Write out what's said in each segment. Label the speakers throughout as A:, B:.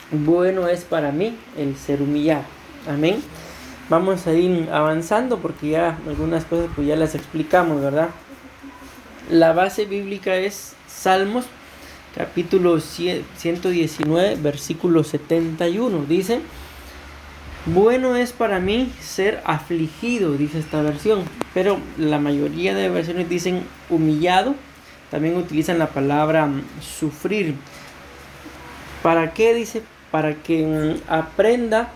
A: Bueno es para mí el ser humillado. Amén. Vamos a ir avanzando porque ya algunas cosas pues ya las explicamos, ¿verdad? La base bíblica es Salmos capítulo 119 versículo 71. Dice: bueno es para mí ser afligido, dice esta versión, pero la mayoría de versiones dicen humillado. También utilizan la palabra sufrir. ¿Para qué? Dice, para que aprenda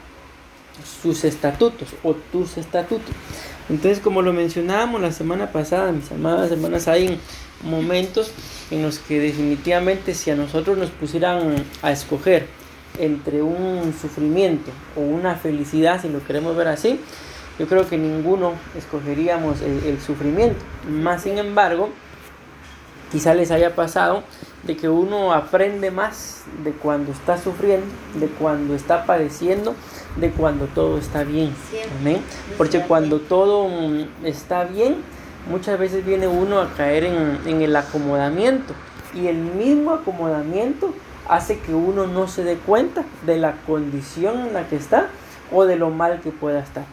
A: sus estatutos o tus estatutos. Entonces, como lo mencionábamos la semana pasada, mis amadas hermanas, hay momentos en los que definitivamente si a nosotros nos pusieran a escoger entre un sufrimiento o una felicidad, si lo queremos ver así, yo creo que ninguno escogeríamos el sufrimiento. Más sin embargo, quizá les haya pasado de que uno aprende más de cuando está sufriendo, de cuando está padeciendo, de cuando todo está bien. ¿Amén? Porque cuando todo está bien, muchas veces viene uno a caer en el acomodamiento. Y el mismo acomodamiento hace que uno no se dé cuenta de la condición en la que está o de lo mal que pueda estar.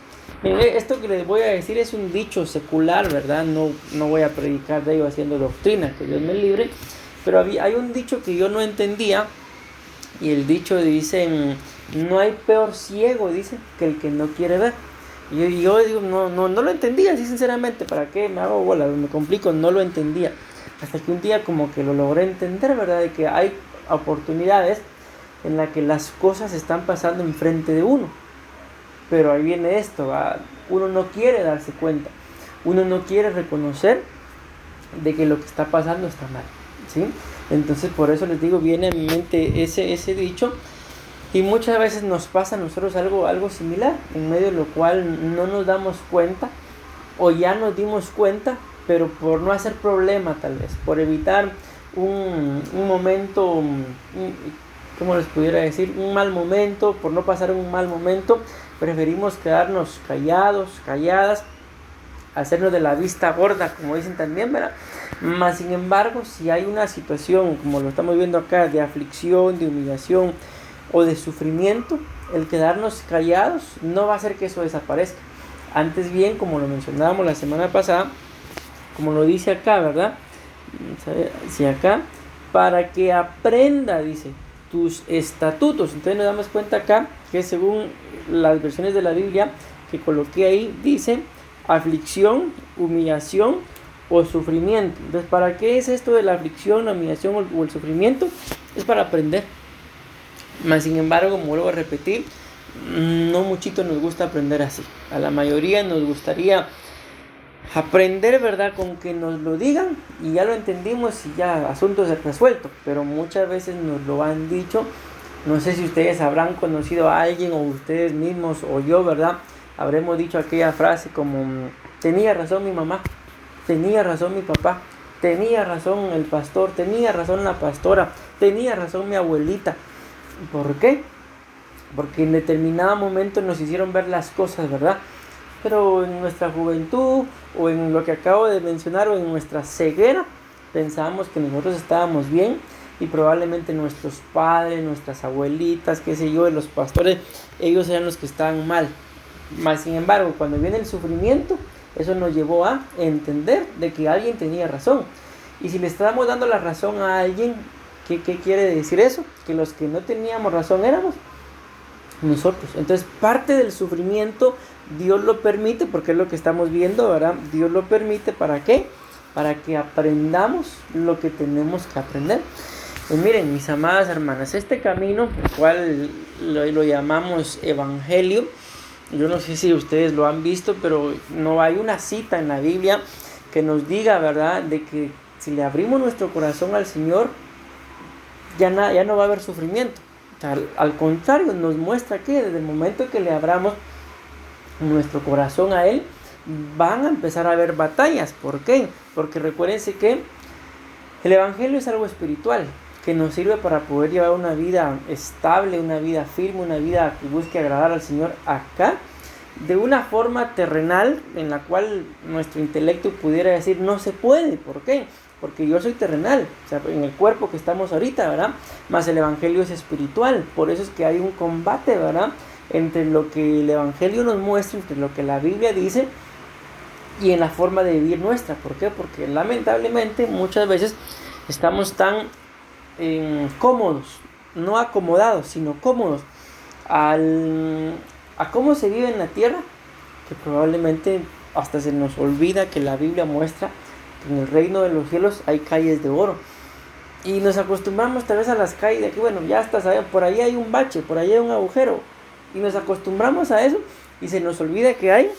A: Esto que les voy a decir es un dicho secular, ¿verdad? No voy a predicar de ello haciendo doctrina, que Dios me libre. Pero hay un dicho que yo no entendía. Y el dicho dice: no hay peor ciego, dice, que el que no quiere ver. Y yo digo, no lo entendía, así sinceramente. ¿Para qué me hago bola? Me complico, no lo entendía. Hasta que un día como que lo logré entender, ¿verdad? De que hay oportunidades en las que las cosas están pasando enfrente de uno. Pero ahí viene esto, ¿va? Uno no quiere darse cuenta, uno no quiere reconocer de que lo que está pasando está mal, ¿sí? Entonces por eso les digo, viene a mi mente ese dicho. Y muchas veces nos pasa a nosotros algo similar, en medio de lo cual no nos damos cuenta, o ya nos dimos cuenta, pero por no hacer problema tal vez, por evitar un momento, ¿cómo les pudiera decir? Un mal momento, por no pasar un mal momento, preferimos quedarnos callados, calladas, hacernos de la vista gorda, como dicen también, ¿verdad? Mas sin embargo, si hay una situación, como lo estamos viendo acá, de aflicción, de humillación o de sufrimiento, el quedarnos callados no va a hacer que eso desaparezca. Antes bien, como lo mencionábamos la semana pasada, como lo dice acá, ¿verdad? Si acá, para que aprenda, dice, tus estatutos. Entonces nos damos cuenta acá que según las versiones de la Biblia que coloqué ahí, dice aflicción, humillación o sufrimiento. Entonces, ¿para qué es esto de la aflicción, la humillación o el sufrimiento? Es para aprender. Mas sin embargo, como vuelvo a repetir, no muchito nos gusta aprender así. A la mayoría nos gustaría aprender, ¿verdad? Con que nos lo digan y ya lo entendimos y ya asunto se resuelto. Pero muchas veces nos lo han dicho. No sé si ustedes habrán conocido a alguien o ustedes mismos o yo, ¿verdad? Habremos dicho aquella frase como: tenía razón mi mamá, tenía razón mi papá, tenía razón el pastor, tenía razón la pastora, tenía razón mi abuelita. ¿Por qué? Porque en determinado momento nos hicieron ver las cosas, ¿verdad? Pero en nuestra juventud o en lo que acabo de mencionar o en nuestra ceguera pensábamos que nosotros estábamos bien y probablemente nuestros padres, nuestras abuelitas, qué sé yo, los pastores, ellos eran los que estaban mal. Mas sin embargo, cuando viene el sufrimiento, eso nos llevó a entender de que alguien tenía razón. Y si le estábamos dando la razón a alguien, ¿qué quiere decir eso? Que los que no teníamos razón éramos nosotros. Entonces, parte del sufrimiento Dios lo permite, porque es lo que estamos viendo, ¿verdad? Dios lo permite, ¿para qué? Para que aprendamos lo que tenemos que aprender. Pues miren, mis amadas hermanas, este camino, el cual lo llamamos evangelio, yo no sé si ustedes lo han visto, pero no hay una cita en la Biblia que nos diga, ¿verdad?, de que si le abrimos nuestro corazón al Señor, ya no va a haber sufrimiento. Al contrario, nos muestra que desde el momento que le abramos nuestro corazón a Él, van a empezar a haber batallas. ¿Por qué? Porque recuérdense que el evangelio es algo espiritual, que nos sirve para poder llevar una vida estable, una vida firme, una vida que busque agradar al Señor acá, de una forma terrenal en la cual nuestro intelecto pudiera decir no se puede. ¿Por qué? porque yo soy terrenal, o sea, en el cuerpo que estamos ahorita, ¿verdad? Más el evangelio es espiritual, por eso es que hay un combate, ¿verdad? Entre lo que el evangelio nos muestra, entre lo que la Biblia dice y en la forma de vivir nuestra. ¿Por qué? Porque lamentablemente muchas veces estamos tan cómodos, no acomodados, sino cómodos a cómo se vive en la tierra, que probablemente hasta se nos olvida que la Biblia muestra que en el reino de los cielos hay calles de oro. Y nos acostumbramos tal vez a las calles de aquí, bueno, ya hasta saben, por ahí hay un bache, por ahí hay un agujero. Y nos acostumbramos a eso y se nos olvida que hay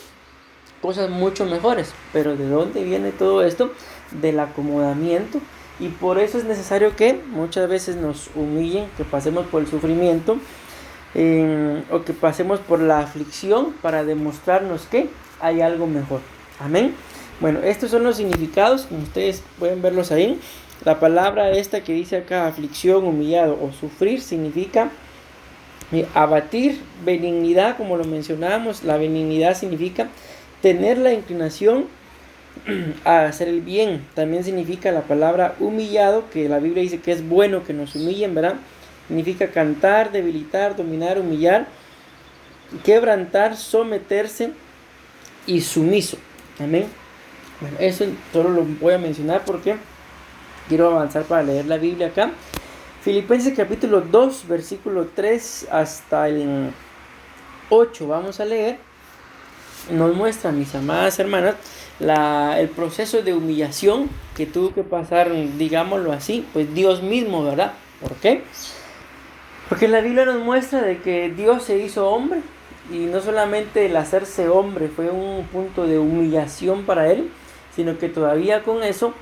A: cosas mucho mejores. Pero ¿de dónde viene todo esto? Del acomodamiento. Y por eso es necesario que muchas veces nos humillen, que pasemos por el sufrimiento o que pasemos por la aflicción para demostrarnos que hay algo mejor. Amén. Bueno, estos son los significados, como ustedes pueden verlos ahí. La palabra esta que dice acá, aflicción, humillado o sufrir, significa abatir. Benignidad, como lo mencionábamos, la benignidad significa tener la inclinación a hacer el bien. También significa la palabra humillado, que la Biblia dice que es bueno que nos humillen, ¿verdad? Significa cantar, debilitar, dominar, humillar, quebrantar, someterse y sumiso. Amén. Bueno, eso solo lo voy a mencionar porque quiero avanzar para leer la Biblia acá. Filipenses capítulo 2, versículo 3 hasta el 8. Vamos a leer. Nos muestra, mis amadas hermanas, el proceso de humillación que tuvo que pasar, digámoslo así, pues Dios mismo, ¿verdad? ¿Por qué? Porque la Biblia nos muestra de que Dios se hizo hombre y no solamente el hacerse hombre fue un punto de humillación para él, sino que todavía con eso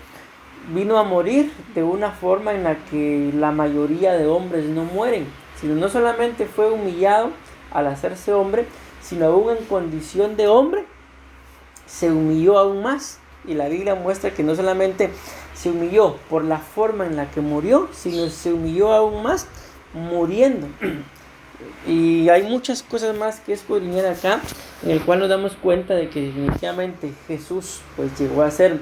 A: vino a morir de una forma en la que la mayoría de hombres no mueren, sino no solamente fue humillado al hacerse hombre, sino aún en condición de hombre se humilló aún más. Y la Biblia muestra que no solamente se humilló por la forma en la que murió, sino se humilló aún más muriendo. Y hay muchas cosas más que escudriñar acá, en el cual nos damos cuenta de que definitivamente Jesús pues llegó a ser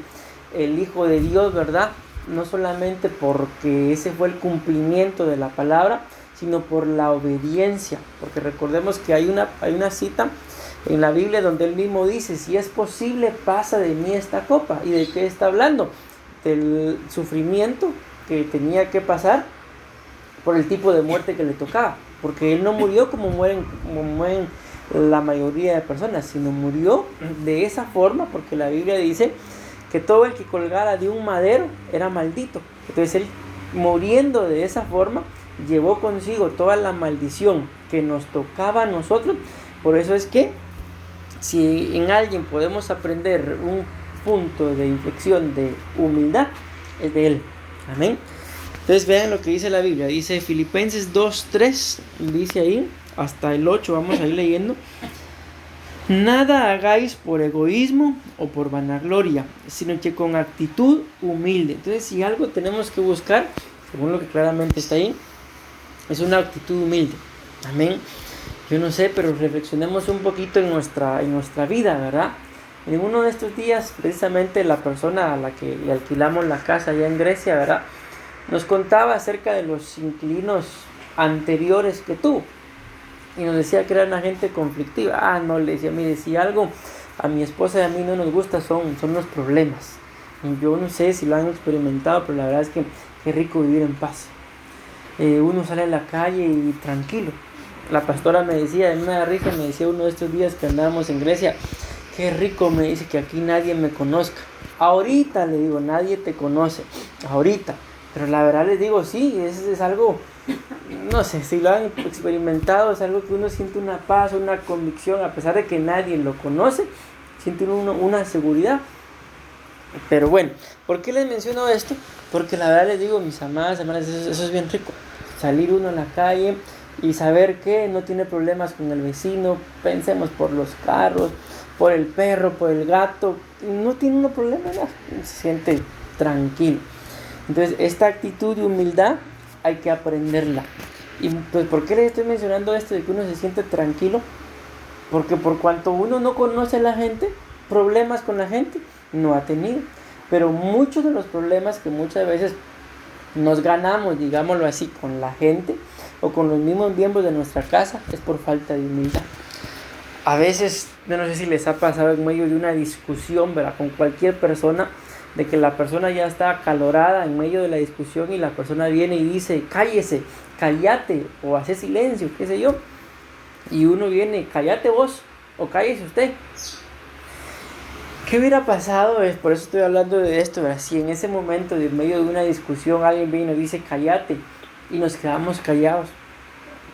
A: el Hijo de Dios, ¿verdad? No solamente porque ese fue el cumplimiento de la palabra, sino por la obediencia. Porque recordemos que hay una cita en la Biblia donde él mismo dice: si es posible, pasa de mí esta copa. ¿Y de qué está hablando? Del sufrimiento que tenía que pasar por el tipo de muerte que le tocaba. Porque él no murió como mueren la mayoría de personas, sino murió de esa forma, porque la Biblia dice que todo el que colgara de un madero era maldito. Entonces él, muriendo de esa forma, llevó consigo toda la maldición que nos tocaba a nosotros. Por eso es que si en alguien podemos aprender un punto de inflexión de humildad, es de él. Amén. Entonces vean lo que dice la Biblia. Dice Filipenses 2:3, dice ahí hasta el 8, vamos a ir leyendo. Nada hagáis por egoísmo o por vanagloria, sino que con actitud humilde. Entonces, si algo tenemos que buscar, según lo que claramente está ahí, es una actitud humilde. Amén. Yo no sé, pero reflexionemos un poquito en nuestra vida, ¿verdad? En uno de estos días, precisamente la persona a la que le alquilamos la casa allá en Grecia, ¿verdad?, nos contaba acerca de los inquilinos anteriores que tuvo. Y nos decía que era una gente conflictiva. No, le decía, mire, si algo a mi esposa y a mí no nos gusta son los problemas. Y yo no sé si lo han experimentado, pero la verdad es que qué rico vivir en paz. Uno sale a la calle y tranquilo. La pastora me decía, en una risa me decía uno de estos días que andábamos en Grecia, qué rico, me dice, que aquí nadie me conozca. Ahorita, le digo, nadie te conoce, ahorita. Pero la verdad les digo, sí, es algo, no sé, si lo han experimentado, es algo que uno siente una paz, una convicción, a pesar de que nadie lo conoce, siente uno una seguridad. Pero bueno, ¿por qué les menciono esto? Porque la verdad les digo, mis amadas hermanas, eso es bien rico. Salir uno a la calle y saber que no tiene problemas con el vecino, pensemos por los carros, por el perro, por el gato, no tiene uno problema, nada, se siente tranquilo. Entonces, esta actitud de humildad hay que aprenderla. Y pues, ¿por qué les estoy mencionando esto de que uno se siente tranquilo? Porque por cuanto uno no conoce a la gente, problemas con la gente no ha tenido. Pero muchos de los problemas que muchas veces nos ganamos, digámoslo así, con la gente o con los mismos miembros de nuestra casa es por falta de humildad. A veces, no sé si les ha pasado en medio de una discusión, ¿verdad?, con cualquier persona, de que la persona ya está acalorada en medio de la discusión y la persona viene y dice, cállese, cállate, o hace silencio, qué sé yo. Y uno viene, cállate vos, o cállese usted. ¿Qué hubiera pasado? Por eso estoy hablando de esto, ¿verdad? Si en ese momento, de medio de una discusión, alguien viene y dice, cállate, y nos quedamos callados,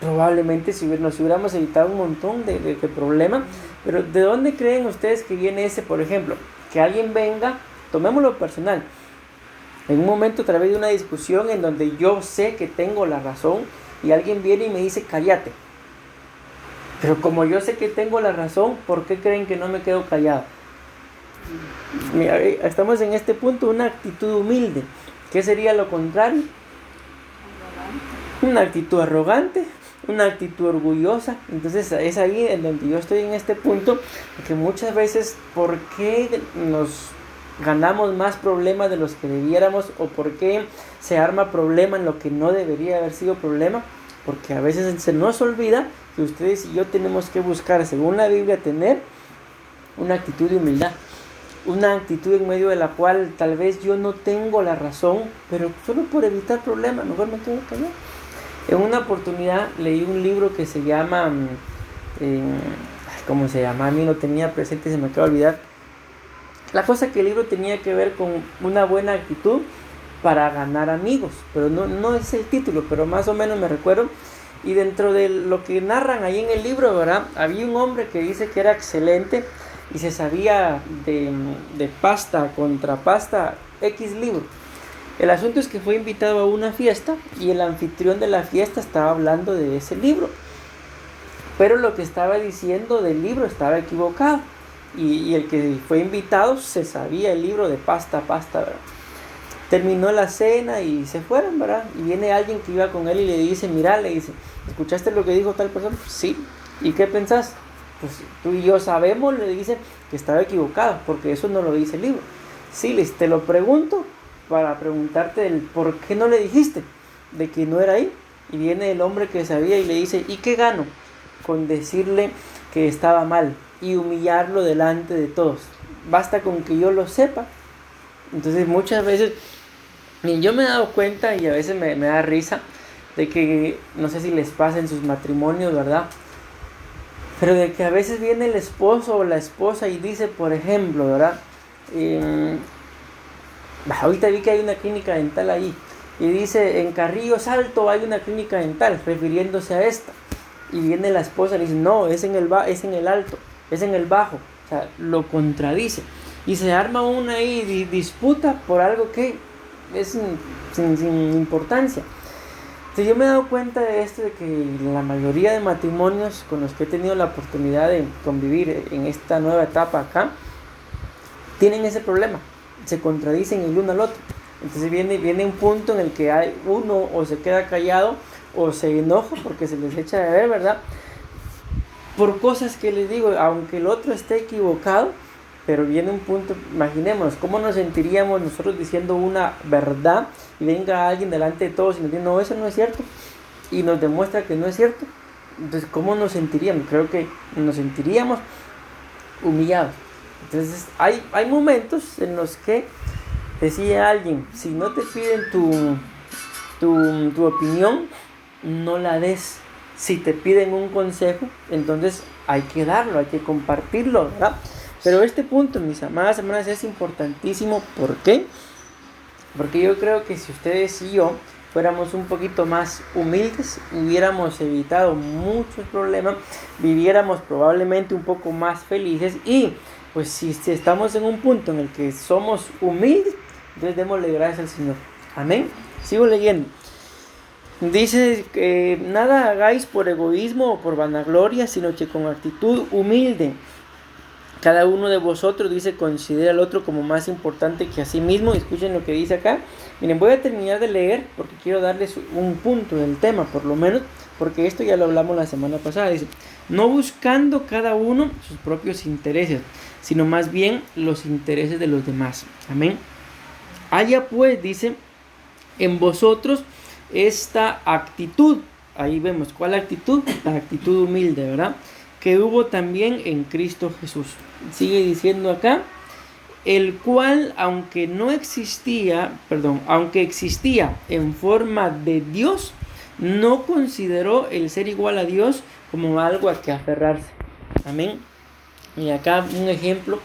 A: probablemente nos hubiéramos evitado un montón de problemas. Pero ¿de dónde creen ustedes que viene ese, por ejemplo? Que alguien venga, tomémoslo personal, en un momento a través de una discusión en donde yo sé que tengo la razón y alguien viene y me dice cállate. Pero como yo sé que tengo la razón, ¿por qué creen que no me quedo callado? Mira, estamos en este punto, una actitud humilde. ¿Qué sería lo contrario? Una actitud arrogante, una actitud orgullosa. Entonces es ahí en donde yo estoy en este punto, que muchas veces, ¿por qué nos ganamos más problemas de los que debiéramos? ¿O por qué se arma problema en lo que no debería haber sido problema? Porque a veces se nos olvida que ustedes y yo tenemos que buscar, según la Biblia, tener una actitud de humildad. Una actitud en medio de la cual tal vez yo no tengo la razón, pero solo por evitar problemas, mejor me quedo callado. En una oportunidad leí un libro que se llama, ¿cómo se llama? A mí no tenía presente, se me acaba de olvidar. La cosa que el libro tenía que ver con una buena actitud para ganar amigos, pero no es el título, pero más o menos me recuerdo. Y dentro de lo que narran ahí en el libro, ¿verdad?, había un hombre que dice que era excelente y se sabía de pasta contra pasta X libro. El asunto es que fue invitado a una fiesta y el anfitrión de la fiesta estaba hablando de ese libro, pero lo que estaba diciendo del libro estaba equivocado, y el que fue invitado se sabía el libro de pasta a pasta, ¿verdad? Terminó la cena y se fueron, ¿verdad? Y viene alguien que iba con él y le dice, mira, le dice, ¿escuchaste lo que dijo tal persona? Sí. ¿Y qué pensás? Pues tú y yo sabemos, le dice, que estaba equivocado, porque eso no lo dice el libro. Sí, te lo pregunto para preguntarte el por qué no le dijiste de que no era ahí. Y viene el hombre que sabía y le dice, ¿y qué gano con decirle que estaba mal y humillarlo delante de todos? Basta con que yo lo sepa. Entonces muchas veces yo me he dado cuenta, y a veces me da risa, de que no sé si les pasa en sus matrimonios, ¿verdad?, pero de que a veces viene el esposo o la esposa y dice, por ejemplo, ¿verdad?, ahorita vi que hay una clínica dental ahí, y dice, en Carrillo Salto hay una clínica dental, refiriéndose a esta. Y viene la esposa y dice, no, es en el alto, es en el bajo. O sea, lo contradice. Y se arma una ahí disputa por algo que es sin importancia. Entonces yo me he dado cuenta de esto, de que la mayoría de matrimonios con los que he tenido la oportunidad de convivir en esta nueva etapa acá, tienen ese problema, se contradicen el uno al otro. Entonces viene un punto en el que hay uno o se queda callado o se enoja porque se les echa de ver, ¿verdad?, por cosas que les digo, aunque el otro esté equivocado. Pero viene un punto, imaginémonos, ¿cómo nos sentiríamos nosotros diciendo una verdad y venga alguien delante de todos y nos dice, no, eso no es cierto, y nos demuestra que no es cierto? Entonces, ¿cómo nos sentiríamos? Creo que nos sentiríamos humillados. Entonces, hay momentos en los que decía alguien, si no te piden tu opinión, no la des. Si te piden un consejo, entonces hay que darlo, hay que compartirlo, ¿verdad? Pero este punto, mis amadas hermanas, es importantísimo. ¿Por qué? Porque yo creo que si ustedes y yo fuéramos un poquito más humildes, hubiéramos evitado muchos problemas, viviéramos probablemente un poco más felices. Y pues si estamos en un punto en el que somos humildes, entonces démosle gracias al Señor. Amén. Sigo leyendo. Dice que nada hagáis por egoísmo o por vanagloria, sino que con actitud humilde. Cada uno de vosotros, dice, considera al otro como más importante que a sí mismo. Escuchen lo que dice acá. Miren, voy a terminar de leer porque quiero darles un punto del tema, por lo menos, porque esto ya lo hablamos la semana pasada. Dice, no buscando cada uno sus propios intereses, sino más bien los intereses de los demás. Amén. Haya pues, dice, en vosotros esta actitud. Ahí vemos, ¿cuál actitud? La actitud humilde, ¿verdad? Que hubo también en Cristo Jesús. Sigue diciendo acá, el cual, aunque existía en forma de Dios, no consideró el ser igual a Dios como algo a que aferrarse. Amén. Y acá un ejemplo,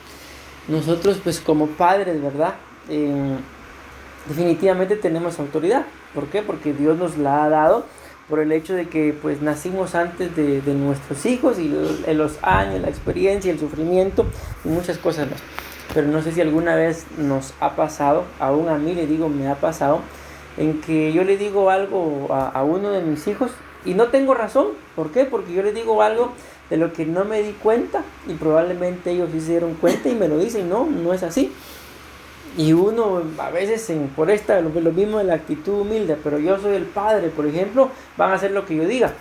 A: nosotros pues como padres, ¿verdad? Definitivamente tenemos autoridad. ¿Por qué? Porque Dios nos la ha dado por el hecho de que pues nacimos antes de nuestros hijos y los años, la experiencia, el sufrimiento y muchas cosas más. Pero no sé si alguna vez nos ha pasado, aún a mí le digo, me ha pasado, en que yo le digo algo a uno de mis hijos y no tengo razón. ¿Por qué? Porque yo le digo algo de lo que no me di cuenta y probablemente ellos sí se dieron cuenta y me lo dicen, no es así. Y uno a veces lo mismo de la actitud humilde, pero yo soy el padre, por ejemplo, van a hacer lo que yo diga.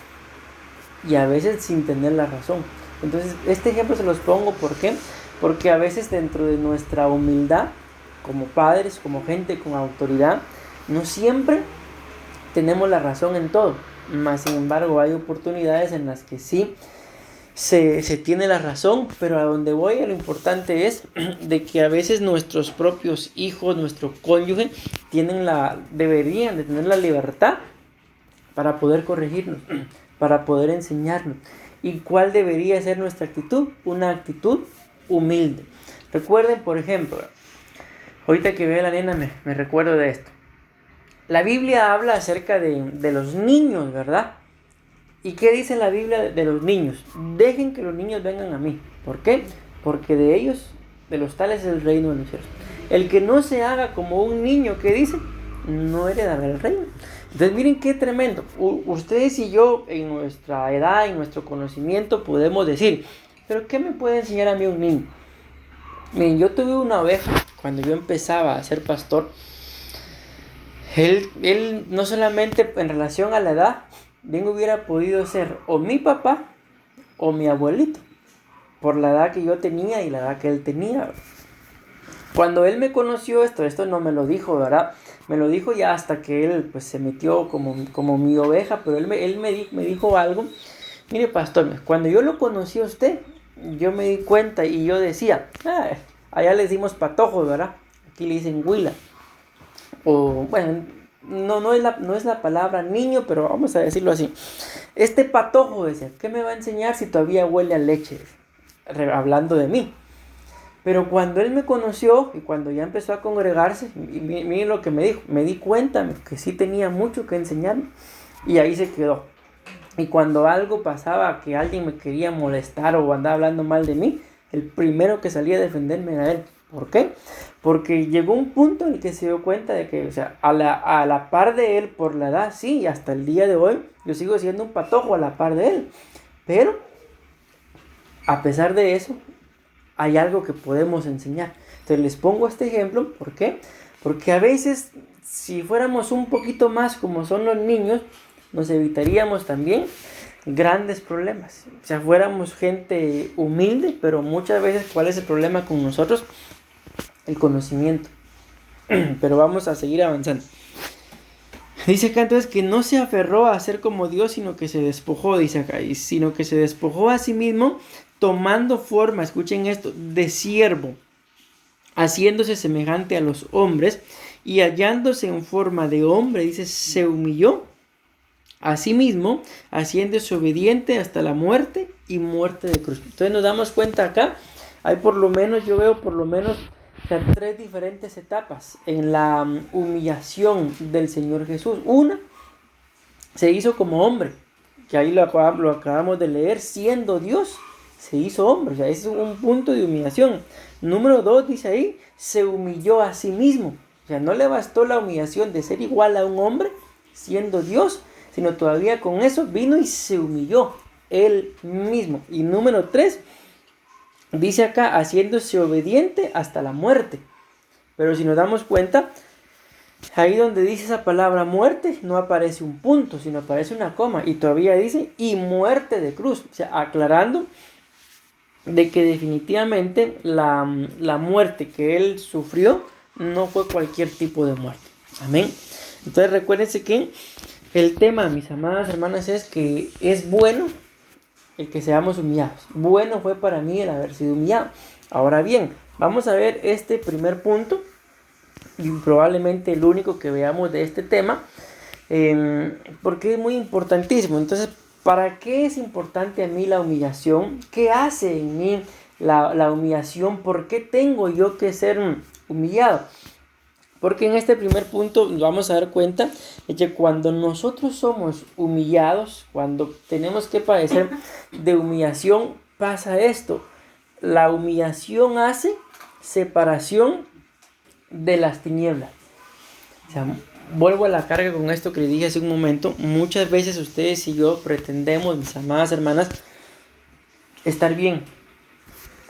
A: Y a veces sin tener la razón. Entonces, este ejemplo se los pongo, ¿por qué? Porque a veces dentro de nuestra humildad, como padres, como gente con autoridad, no siempre tenemos la razón en todo. Mas, sin embargo, hay oportunidades en las que sí se tiene la razón, pero a donde voy, lo importante es de que a veces nuestros propios hijos, nuestro cónyuge, deberían de tener la libertad para poder corregirnos, para poder enseñarnos. ¿Y cuál debería ser nuestra actitud? Una actitud humilde. Recuerden, por ejemplo, ahorita que veo a la nena me recuerdo de esto. La Biblia habla acerca de los niños, ¿verdad? ¿Y qué dice la Biblia de los niños? Dejen que los niños vengan a mí. ¿Por qué? Porque de ellos, de los tales es el reino de los cielos. El que no se haga como un niño, ¿qué dice? No heredará el reino. Entonces miren qué tremendo. Ustedes y yo en nuestra edad, en nuestro conocimiento podemos decir, pero ¿qué me puede enseñar a mí un niño? Miren, yo tuve una oveja cuando yo empezaba a ser pastor. Él no solamente en relación a la edad, bien hubiera podido ser o mi papá o mi abuelito, por la edad que yo tenía y la edad que él tenía. Cuando él me conoció, esto no me lo dijo, ¿verdad? Me lo dijo ya hasta que él pues se metió como mi oveja, pero él me dijo algo. Mire, pastor, cuando yo lo conocí a usted, yo me di cuenta y yo decía, allá le decimos patojos, ¿verdad? Aquí le dicen huila. O bueno, no es la palabra niño, pero vamos a decirlo así. Este patojo decía, ¿qué me va a enseñar si todavía huele a leche? Hablando de mí. Pero cuando él me conoció y cuando ya empezó a congregarse, miren lo que me dijo. Me di cuenta que sí tenía mucho que enseñarme y ahí se quedó. Y cuando algo pasaba, que alguien me quería molestar o andaba hablando mal de mí, el primero que salía a defenderme era él. ¿Por qué? Porque llegó un punto en el que se dio cuenta de que, o sea, a la par de él por la edad, sí, y hasta el día de hoy, yo sigo siendo un patojo a la par de él. Pero, a pesar de eso, hay algo que podemos enseñar. Entonces les pongo este ejemplo, ¿por qué? Porque a veces, si fuéramos un poquito más como son los niños, nos evitaríamos también grandes problemas. O sea, fuéramos gente humilde, pero muchas veces, ¿cuál es el problema con nosotros? El conocimiento. Pero vamos a seguir avanzando. Dice acá entonces que no se aferró a ser como Dios, sino que se despojó, dice acá, sino que se despojó a sí mismo, tomando forma, escuchen esto, de siervo, haciéndose semejante a los hombres, y hallándose en forma de hombre, dice, se humilló a sí mismo, haciéndose obediente hasta la muerte y muerte de cruz. Entonces nos damos cuenta acá, hay por lo menos, yo veo por lo menos tres diferentes etapas en la humillación del Señor Jesús. Una, se hizo como hombre, que ahí lo acabamos de leer, siendo Dios, se hizo hombre. O sea, ese es un punto de humillación. Número 2, dice ahí, se humilló a sí mismo. O sea, no le bastó la humillación de ser igual a un hombre, siendo Dios, sino todavía con eso vino y se humilló él mismo. Y número 3, dice acá, haciéndose obediente hasta la muerte. Pero si nos damos cuenta, ahí donde dice esa palabra muerte, no aparece un punto, sino aparece una coma. Y todavía dice, y muerte de cruz. O sea, aclarando de que definitivamente la muerte que él sufrió no fue cualquier tipo de muerte. Amén. Entonces recuérdense que el tema, mis amadas hermanas, es que es bueno el que seamos humillados. Bueno fue para mí el haber sido humillado. Ahora bien, vamos a ver este primer punto, y probablemente el único que veamos de este tema, porque es muy importantísimo. Entonces, ¿para qué es importante a mí la humillación? ¿Qué hace en mí la humillación? ¿Por qué tengo yo que ser humillado? Porque en este primer punto nos vamos a dar cuenta de que cuando nosotros somos humillados, cuando tenemos que padecer de humillación, pasa esto. La humillación hace separación de las tinieblas. O sea, vuelvo a la carga con esto que le dije hace un momento. Muchas veces ustedes y yo pretendemos, mis amadas hermanas, estar bien.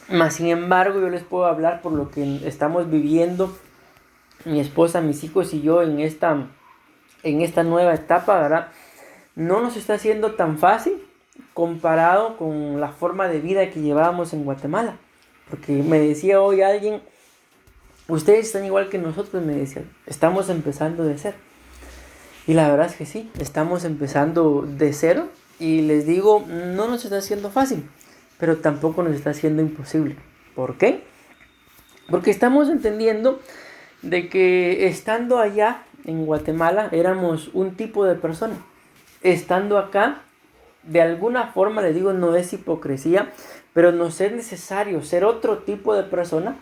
A: Mas sin embargo, yo les puedo hablar por lo que estamos viviendo, mi esposa, mis hijos y yo en esta nueva etapa, ¿verdad? No nos está haciendo tan fácil comparado con la forma de vida que llevábamos en Guatemala. Porque me decía hoy alguien, ustedes están igual que nosotros, me decían, estamos empezando de cero. Y la verdad es que sí, estamos empezando de cero. Y les digo, no nos está haciendo fácil, pero tampoco nos está haciendo imposible. ¿Por qué? Porque estamos entendiendo de que estando allá en Guatemala éramos un tipo de persona. Estando acá, de alguna forma, les digo, no es hipocresía, pero nos es necesario ser otro tipo de persona.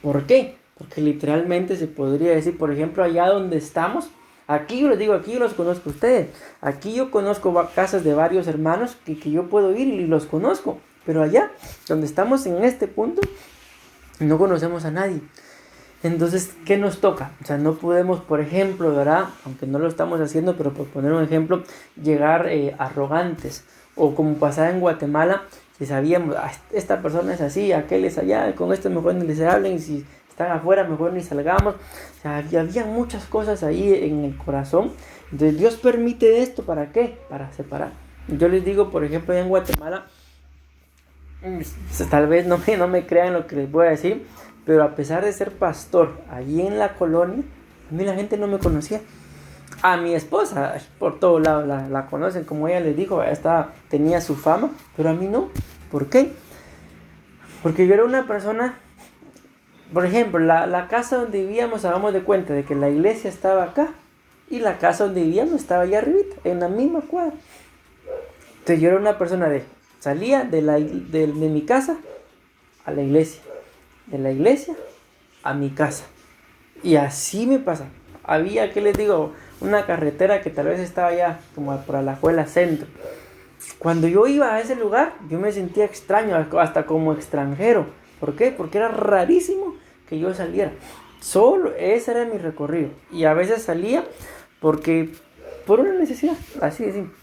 A: ¿Por qué? Porque literalmente se podría decir, por ejemplo, allá donde estamos, aquí yo les digo, aquí yo los conozco a ustedes. Aquí yo conozco casas de varios hermanos que yo puedo ir y los conozco. Pero allá, donde estamos en este punto, no conocemos a nadie. Entonces, ¿qué nos toca? O sea, no podemos, por ejemplo, ¿verdad? Aunque no lo estamos haciendo, pero por poner un ejemplo, llegar arrogantes. O como pasaba en Guatemala, si sabíamos, esta persona es así, aquel es allá, con esto mejor ni les hablen, si están afuera mejor ni salgamos. O sea, había muchas cosas ahí en el corazón. Entonces, Dios permite esto, ¿para qué? Para separar. Yo les digo, por ejemplo, allá en Guatemala, tal vez no me crean lo que les voy a decir, pero a pesar de ser pastor allí en la colonia, a mí la gente no me conocía. A mi esposa, por todos lados la conocen, como ella les dijo, tenía su fama, pero a mí no. ¿Por qué? Porque yo era una persona, por ejemplo, la casa donde vivíamos, hagamos de cuenta de que la iglesia estaba acá y la casa donde vivíamos estaba allá arriba, en la misma cuadra. Entonces yo era una persona salía de mi casa a la iglesia, de la iglesia a mi casa. Y así me pasa. Había, ¿qué les digo? Una carretera que tal vez estaba allá como por Alajuela Centro. Cuando yo iba a ese lugar, yo me sentía extraño, hasta como extranjero. ¿Por qué? Porque era rarísimo que yo saliera. Solo ese era mi recorrido. Y a veces salía por una necesidad, así de simple.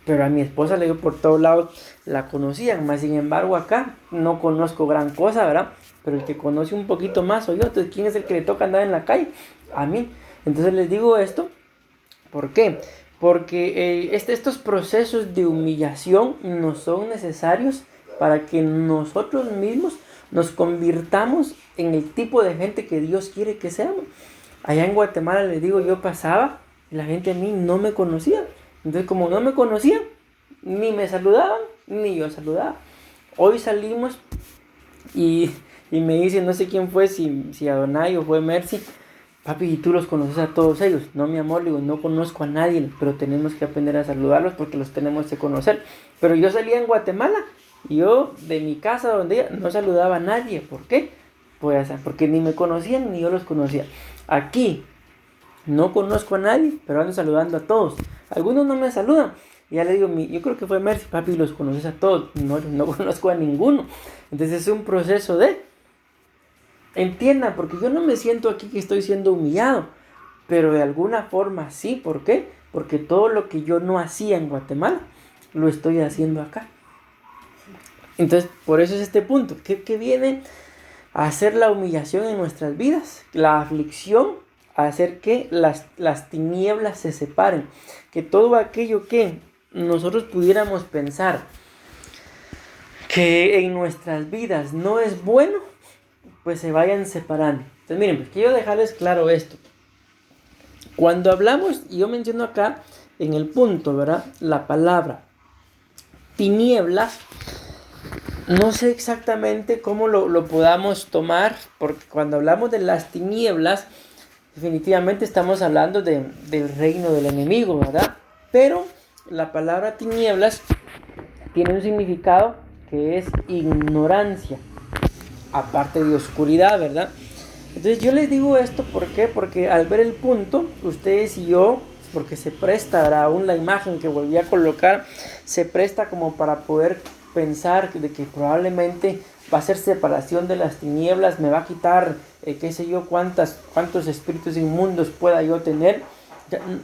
A: Pero a mi esposa, le digo, por todos lados la conocían. Más sin embargo, acá no conozco gran cosa, ¿verdad? Pero el que conoce un poquito más soy yo. Entonces, ¿quién es el que le toca andar en la calle? A mí. Entonces les digo esto. ¿Por qué? Porque estos procesos de humillación nos son necesarios para que nosotros mismos nos convirtamos en el tipo de gente que Dios quiere que seamos. Allá en Guatemala, les digo, yo pasaba y la gente a mí no me conocía. Entonces, como no me conocían, ni me saludaban, ni yo saludaba. Hoy salimos y me dicen, no sé quién fue, si Adonai o fue Mercy, papi, ¿y tú los conoces a todos ellos? No, mi amor, digo, no conozco a nadie, pero tenemos que aprender a saludarlos porque los tenemos que conocer. Pero yo salía en Guatemala y yo de mi casa donde iba, no saludaba a nadie. ¿Por qué? Pues porque ni me conocían ni yo los conocía. Aquí no conozco a nadie, pero ando saludando a todos. Algunos no me saludan. Y ya le digo, yo creo que fue Mercy, papi, los conoces a todos. No conozco a ninguno. Entonces es un proceso de... Entiendan, porque yo no me siento aquí que estoy siendo humillado. Pero de alguna forma sí. ¿Por qué? Porque todo lo que yo no hacía en Guatemala, lo estoy haciendo acá. Entonces, por eso es este punto. ¿Qué viene a hacer la humillación en nuestras vidas? La aflicción, a hacer que las tinieblas se separen. Que todo aquello que nosotros pudiéramos pensar que en nuestras vidas no es bueno, pues se vayan separando. Entonces miren, pues quiero dejarles claro esto. Cuando hablamos, y yo menciono acá en el punto, ¿verdad? La palabra tinieblas, no sé exactamente cómo lo podamos tomar, porque cuando hablamos de las tinieblas, definitivamente estamos hablando del reino del enemigo, ¿verdad? Pero la palabra tinieblas tiene un significado que es ignorancia, aparte de oscuridad, ¿verdad? Entonces yo les digo esto, ¿por qué? Porque al ver el punto, ustedes y yo, porque se presta, ¿verdad? Aún la imagen que volví a colocar, se presta como para poder pensar de que probablemente va a ser separación de las tinieblas, me va a quitar, qué sé yo, cuántos espíritus inmundos pueda yo tener.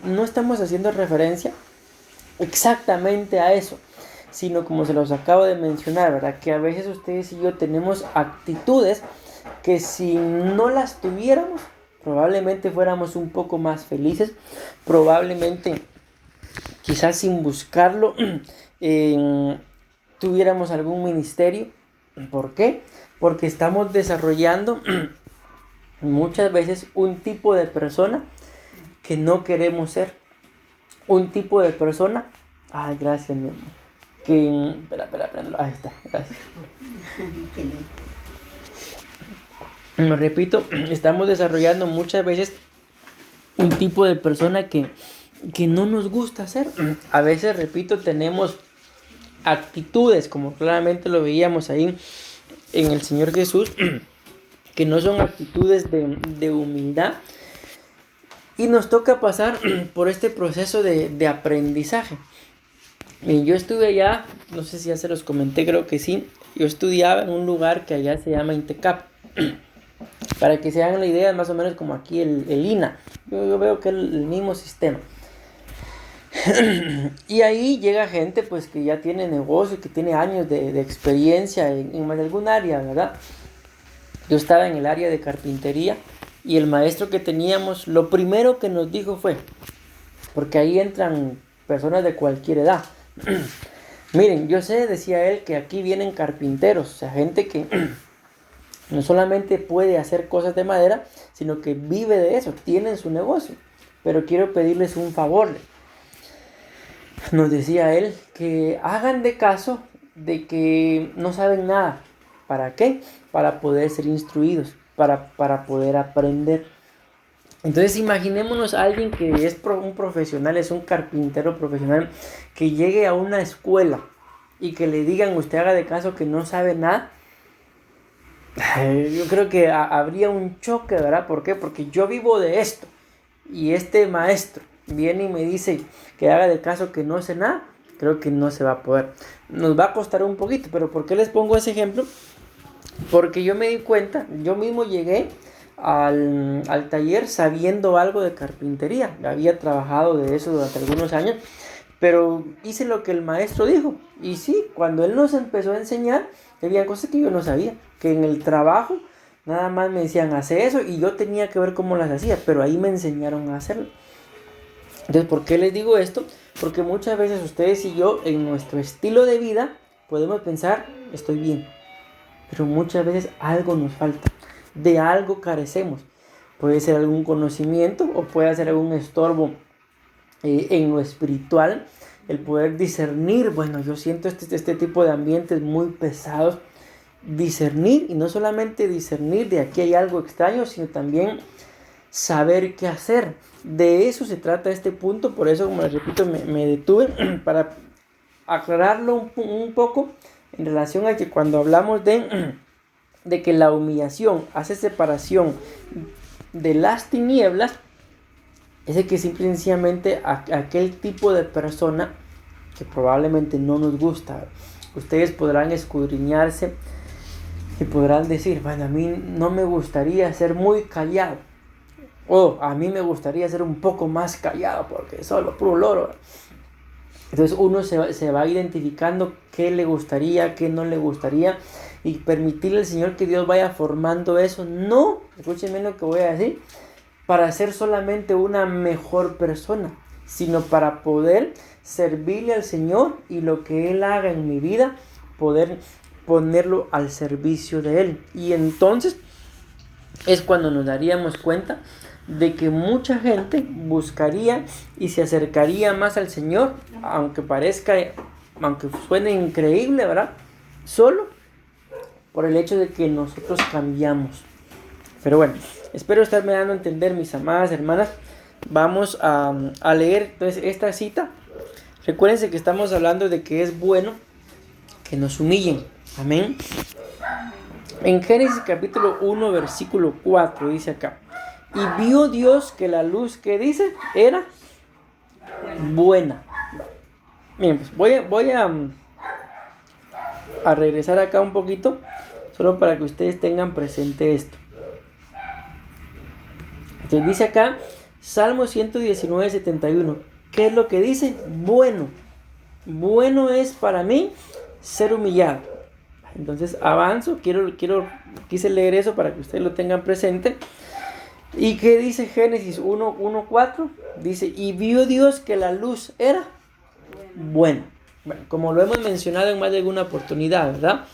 A: No estamos haciendo referencia exactamente a eso, sino como se los acabo de mencionar, ¿verdad? Que a veces ustedes y yo tenemos actitudes que si no las tuviéramos, probablemente fuéramos un poco más felices, probablemente quizás sin buscarlo tuviéramos algún ministerio. ¿Por qué? Porque estamos desarrollando muchas veces un tipo de persona que no queremos ser. Un tipo de persona. Ay, gracias, mi amor. Espera, ahí está, gracias. Me repito, estamos desarrollando muchas veces un tipo de persona que no nos gusta ser. A veces, repito, tenemos actitudes, como claramente lo veíamos ahí en el Señor Jesús, que no son actitudes de humildad. Y nos toca pasar por este proceso de aprendizaje. Y yo estuve allá, no sé si ya se los comenté, creo que sí. Yo estudiaba en un lugar que allá se llama Intecap. Para que se hagan la idea, más o menos como aquí el INA. Yo veo que es el mismo sistema. Y ahí llega gente pues que ya tiene negocio, que tiene años de experiencia en algún área, ¿verdad? Yo estaba en el área de carpintería y el maestro que teníamos, lo primero que nos dijo fue, porque ahí entran personas de cualquier edad. Miren, yo sé, decía él, que aquí vienen carpinteros, o sea, gente que no solamente puede hacer cosas de madera, sino que vive de eso, tienen su negocio. Pero quiero pedirles un favor. Nos decía él que hagan de caso de que no saben nada. ¿Para qué? Para poder ser instruidos, para poder aprender. Entonces imaginémonos a alguien que es un profesional, es un carpintero profesional, que llegue a una escuela y que le digan, usted haga de caso que no sabe nada. Yo creo que habría un choque, ¿verdad? ¿Por qué? Porque yo vivo de esto y este maestro viene y me dice que haga de caso que no sé nada. Creo que no se va a poder. Nos va a costar un poquito, pero ¿por qué les pongo ese ejemplo? Porque yo me di cuenta, yo mismo llegué al taller sabiendo algo de carpintería. Había trabajado de eso durante algunos años, pero hice lo que el maestro dijo. Y sí, cuando él nos empezó a enseñar, había cosas que yo no sabía, que en el trabajo nada más me decían, hace eso, y yo tenía que ver cómo las hacía, pero ahí me enseñaron a hacerlo. Entonces, ¿por qué les digo esto? Porque muchas veces ustedes y yo, en nuestro estilo de vida, podemos pensar, estoy bien, pero muchas veces algo nos falta, de algo carecemos. Puede ser algún conocimiento o puede ser algún estorbo en lo espiritual, el poder discernir. Bueno, yo siento este tipo de ambientes muy pesados. Discernir, y no solamente discernir de aquí hay algo extraño, sino también saber qué hacer. De eso se trata este punto. Por eso, como les repito, me detuve para aclararlo un poco en relación a que cuando hablamos de que la humillación hace separación de las tinieblas, es de que simple y sencillamente aquel tipo de persona que probablemente no nos gusta, ustedes podrán escudriñarse y podrán decir, bueno, a mí no me gustaría ser muy callado, o a mí me gustaría ser un poco más callado porque solo puro loro. Entonces uno se va identificando qué le gustaría, qué no le gustaría, y permitirle al Señor que Dios vaya formando eso. No, escúchenme lo que voy a decir, para ser solamente una mejor persona, sino para poder servirle al Señor y lo que Él haga en mi vida, poder ponerlo al servicio de Él. Y entonces es cuando nos daríamos cuenta de que mucha gente buscaría y se acercaría más al Señor, aunque suene increíble, ¿verdad? Solo por el hecho de que nosotros cambiamos. Pero bueno, espero estarme dando a entender, mis amadas hermanas. Vamos a leer entonces esta cita. Recuérdense que estamos hablando de que es bueno que nos humillen. Amén. En Génesis capítulo 1, versículo 4 dice acá: y vio Dios que la luz, que dice, era buena. Bien, pues voy a regresar acá un poquito, solo para que ustedes tengan presente esto. Entonces dice acá, Salmo 119, 71. ¿Qué es lo que dice? Bueno. Bueno es para mí ser humillado. Entonces avanzo, quise leer eso para que ustedes lo tengan presente. ¿Y qué dice Génesis 1:4? Dice, y vio Dios que la luz era buena. Bueno, como lo hemos mencionado en más de alguna oportunidad, ¿verdad?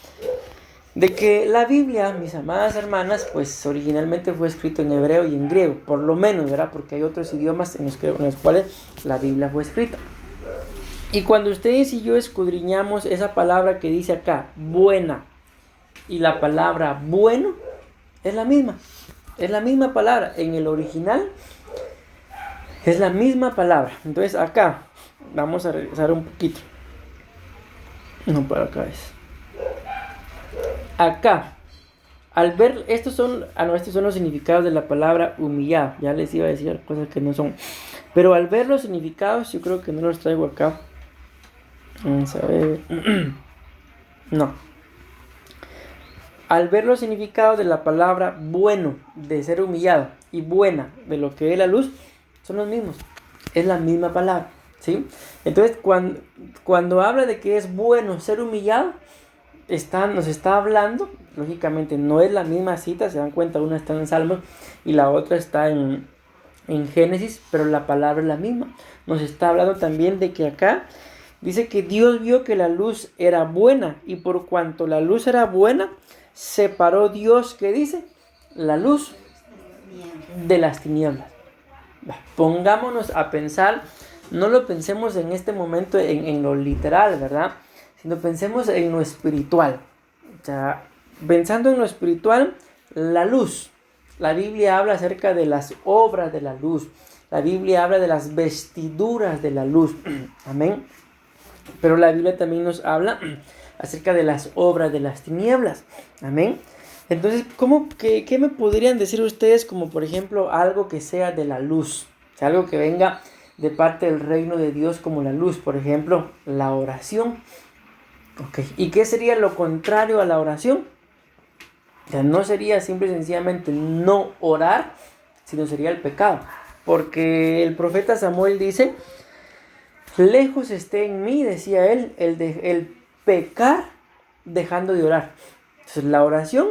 A: De que la Biblia, mis amadas hermanas, pues originalmente fue escrito en hebreo y en griego, por lo menos, ¿verdad? Porque hay otros idiomas en los cuales la Biblia fue escrita. Y cuando ustedes y yo escudriñamos esa palabra que dice acá, buena, y la palabra bueno, es la misma. Es la misma palabra. En el original es la misma palabra. Entonces acá, vamos a regresar un poquito. No, para acá es. Acá, al ver, estos son los significados de la palabra humillado. Ya les iba a decir cosas que no son. Pero al ver los significados, yo creo que no los traigo acá. Vamos a ver. No. Al ver los significados de la palabra bueno, de ser humillado, y buena, de lo que es la luz, son los mismos. Es la misma palabra, ¿sí? Entonces, cuando habla de que es bueno ser humillado, nos está hablando, lógicamente no es la misma cita, se dan cuenta, una está en Salmos y la otra está en Génesis, pero la palabra es la misma. Nos está hablando también de que acá dice que Dios vio que la luz era buena, y por cuanto la luz era buena, separó Dios, ¿qué dice? La luz de las tinieblas. Pongámonos a pensar, no lo pensemos en este momento en lo literal, ¿verdad? Sino pensemos en lo espiritual. O sea, pensando en lo espiritual, la luz. La Biblia habla acerca de las obras de la luz. La Biblia habla de las vestiduras de la luz. Amén. Pero la Biblia también nos habla acerca de las obras de las tinieblas. Amén. Entonces, ¿qué me podrían decir ustedes como por ejemplo algo que sea de la luz? O sea, algo que venga de parte del reino de Dios como la luz. Por ejemplo, la oración. Okay. ¿Y qué sería lo contrario a la oración? O sea, no sería simple y sencillamente no orar, sino sería el pecado. Porque el profeta Samuel dice, lejos esté en mí, decía él, el pecar dejando de orar. Entonces la oración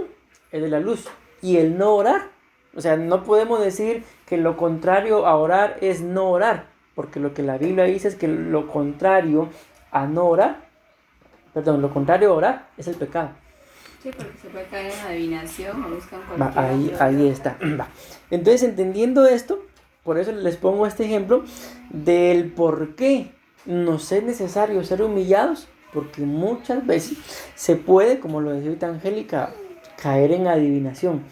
A: es de la luz y el no orar. O sea, no podemos decir que lo contrario a orar es no orar, porque lo que la Biblia dice es que lo contrario a no orar, lo contrario a orar es el pecado.
B: Sí, porque se puede caer en adivinación o buscan cualquier
A: ahí está. Entonces, entendiendo esto, por eso les pongo este ejemplo del por qué nos es necesario ser humillados, porque muchas veces se puede, como lo decía ahorita Angélica, caer en adivinación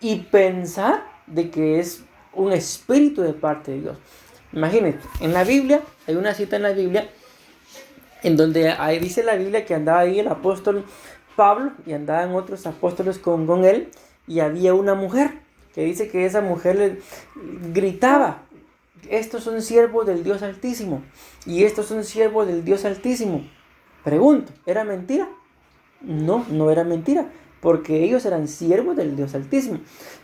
A: y pensar de que es un espíritu de parte de Dios. Imagínate, en la Biblia, hay una cita en la Biblia en donde ahí dice la Biblia que andaba ahí el apóstol Pablo y andaban otros apóstoles con él, y había una mujer que dice que esa mujer le gritaba, estos son siervos del Dios Altísimo y estos son siervos del Dios Altísimo. Pregunto, ¿era mentira? No, no era mentira, porque ellos eran siervos del Dios Altísimo.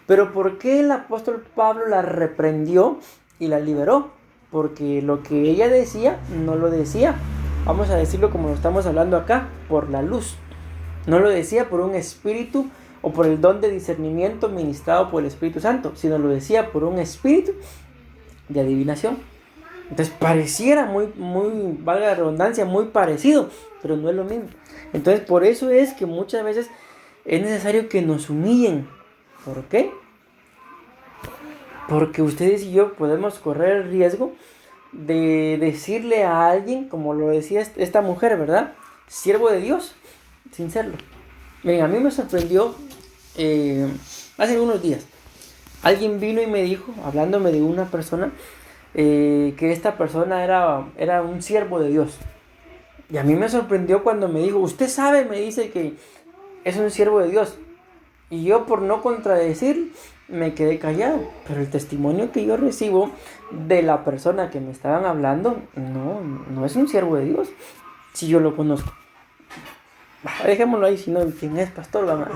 A: Pero ¿por qué el apóstol Pablo la reprendió y la liberó? Porque lo que ella decía no lo decía, vamos a decirlo como lo estamos hablando acá, por la luz. No lo decía por un espíritu o por el don de discernimiento ministrado por el Espíritu Santo, sino lo decía por un espíritu de adivinación. Entonces pareciera muy, valga la redundancia, muy parecido, pero no es lo mismo. Entonces por eso es que muchas veces es necesario que nos humillen. ¿Por qué? Porque ustedes y yo podemos correr el riesgo de decirle a alguien, como lo decía esta mujer, ¿verdad? Siervo de Dios, sin serlo. Miren, a mí me sorprendió hace algunos días. Alguien vino y me dijo, hablándome de una persona, que esta persona era un siervo de Dios. Y a mí me sorprendió cuando me dijo, usted sabe, me dice que es un siervo de Dios. Y yo, por no contradecir, me quedé callado. Pero el testimonio que yo recibo de la persona que me estaban hablando, no es un siervo de Dios, si yo lo conozco. Dejémoslo ahí, si no, ¿quién es pastor?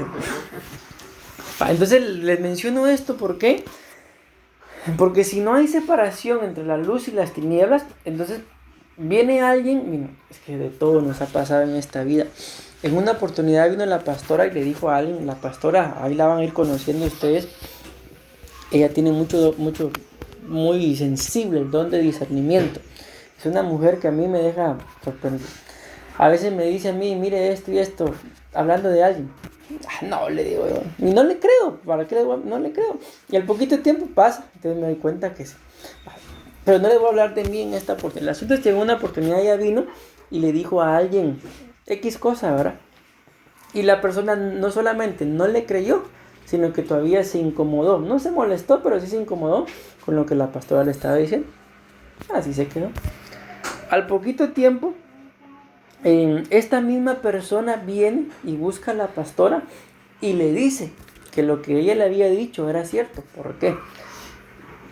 A: Entonces les menciono esto, ¿por qué? Porque si no hay separación entre la luz y las tinieblas, entonces viene alguien, mira, es que de todo nos ha pasado en esta vida. En una oportunidad vino la pastora y le dijo a alguien, la pastora, ahí la van a ir conociendo ustedes, ella tiene muy sensible el don de discernimiento. Es una mujer que a mí me deja sorprendido. A veces me dice a mí, mire esto y esto, hablando de alguien. No, le digo yo, y no le creo, ¿para qué no le creo? Y al poquito tiempo pasa, entonces me doy cuenta que sí. Pero no le voy a hablar de mí en esta oportunidad. El asunto es que en una oportunidad ella vino y le dijo a alguien X cosa, ¿verdad? Y la persona no solamente no le creyó, sino que todavía se incomodó. No se molestó, pero sí se incomodó con lo que la pastora le estaba diciendo. Así se quedó. Al poquito tiempo, esta misma persona viene y busca a la pastora y le dice que lo que ella le había dicho era cierto. ¿Por qué?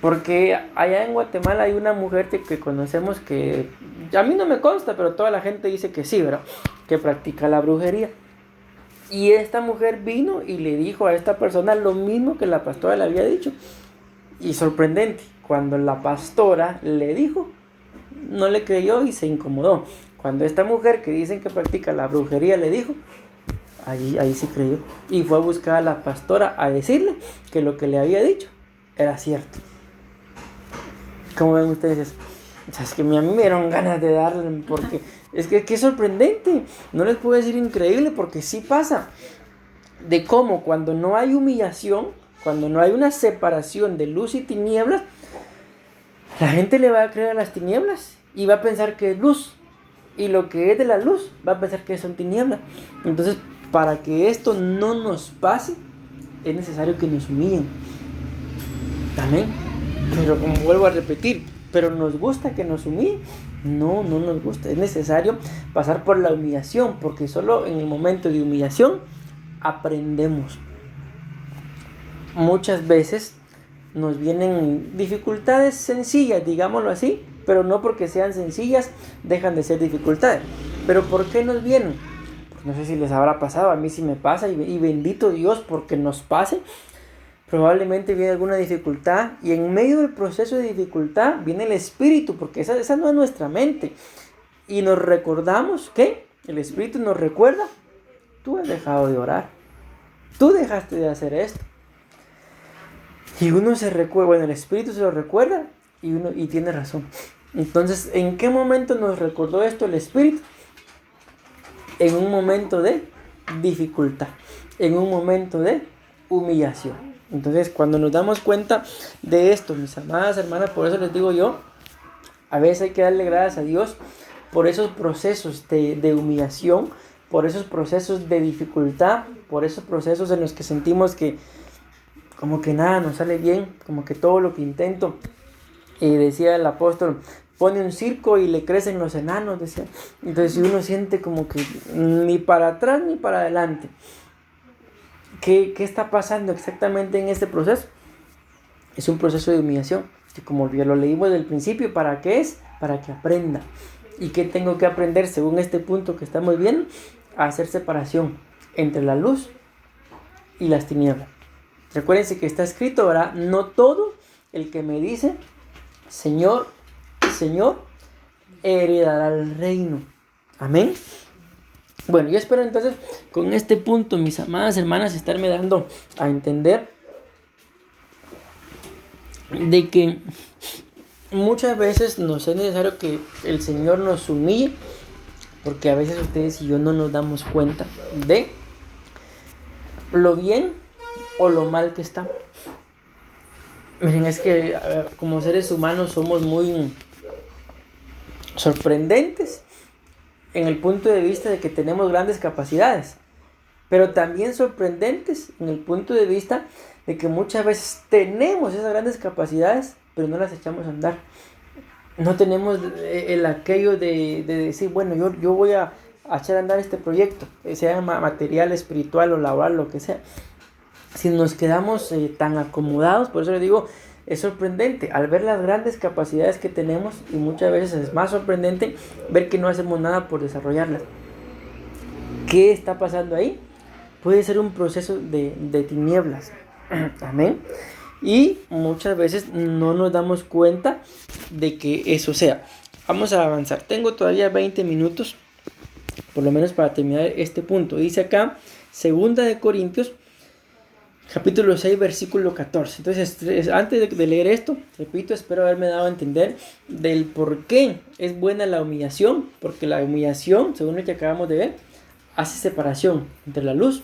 A: Porque allá en Guatemala hay una mujer que conocemos que, a mí no me consta, pero toda la gente dice que sí, ¿verdad? Que practica la brujería. Y esta mujer vino y le dijo a esta persona lo mismo que la pastora le había dicho. Y sorprendente, cuando la pastora le dijo, no le creyó y se incomodó. Cuando esta mujer que dicen que practica la brujería le dijo, ahí sí creyó. Y fue a buscar a la pastora a decirle que lo que le había dicho era cierto. ¿Cómo ven ustedes eso? O sea, es que a mí me dieron ganas de darle, porque es que es sorprendente. No les puedo decir increíble, porque sí pasa. De cómo cuando no hay humillación, cuando no hay una separación de luz y tinieblas, la gente le va a creer a las tinieblas y va a pensar que es luz. Y lo que es de la luz va a pensar que son tinieblas. Entonces, para que esto no nos pase, es necesario que nos humillen. Amén. Pero como vuelvo a repetir, ¿pero nos gusta que nos humillen? No nos gusta. Es necesario pasar por la humillación, porque solo en el momento de humillación aprendemos. Muchas veces nos vienen dificultades sencillas, digámoslo así, pero no porque sean sencillas dejan de ser dificultades. ¿Pero por qué nos vienen? Pues no sé si les habrá pasado, a mí sí me pasa, y bendito Dios porque nos pase. Probablemente viene alguna dificultad y en medio del proceso de dificultad viene el Espíritu, porque esa no es nuestra mente. Y nos recordamos que el Espíritu nos recuerda, tú has dejado de orar, tú dejaste de hacer esto. Y uno se recuerda, bueno, el Espíritu se lo recuerda y tiene razón. Entonces, ¿en qué momento nos recordó esto el Espíritu? En un momento de dificultad, en un momento de humillación. Entonces, cuando nos damos cuenta de esto, mis amadas hermanas, por eso les digo yo, a veces hay que darle gracias a Dios por esos procesos de humillación, por esos procesos de dificultad, por esos procesos en los que sentimos que como que nada nos sale bien, como que todo lo que intento, decía el apóstol, pone un circo y le crecen los enanos, decía. Entonces, si uno siente como que ni para atrás ni para adelante, ¿Qué está pasando exactamente en este proceso? Es un proceso de humillación, que como ya lo leímos desde el principio, ¿para qué es? Para que aprenda. ¿Y qué tengo que aprender según este punto que estamos viendo? A hacer separación entre la luz y las tinieblas. Recuérdense que está escrito, ¿verdad? No todo el que me dice, Señor, Señor, heredará el reino. Amén. Bueno, yo espero entonces con este punto, mis amadas hermanas, estarme dando a entender de que muchas veces nos es necesario que el Señor nos humille, porque a veces ustedes y yo no nos damos cuenta de lo bien o lo mal que estamos. Miren, es que como seres humanos somos muy sorprendentes en el punto de vista de que tenemos grandes capacidades, pero también sorprendentes en el punto de vista de que muchas veces tenemos esas grandes capacidades, pero no las echamos a andar. No tenemos el aquello de decir, bueno, yo voy a echar a andar este proyecto, sea material, espiritual o laboral, lo que sea. Si nos quedamos tan acomodados, por eso les digo, es sorprendente al ver las grandes capacidades que tenemos, y muchas veces es más sorprendente ver que no hacemos nada por desarrollarlas. ¿Qué está pasando ahí? Puede ser un proceso de tinieblas. Amén. Y muchas veces no nos damos cuenta de que eso sea. Vamos a avanzar. Tengo todavía 20 minutos, por lo menos para terminar este punto. Dice acá, 2 de Corintios, capítulo 6, versículo 14. Entonces, antes de leer esto, repito, espero haberme dado a entender del por qué es buena la humillación. Porque la humillación, según lo que acabamos de ver, hace separación entre la luz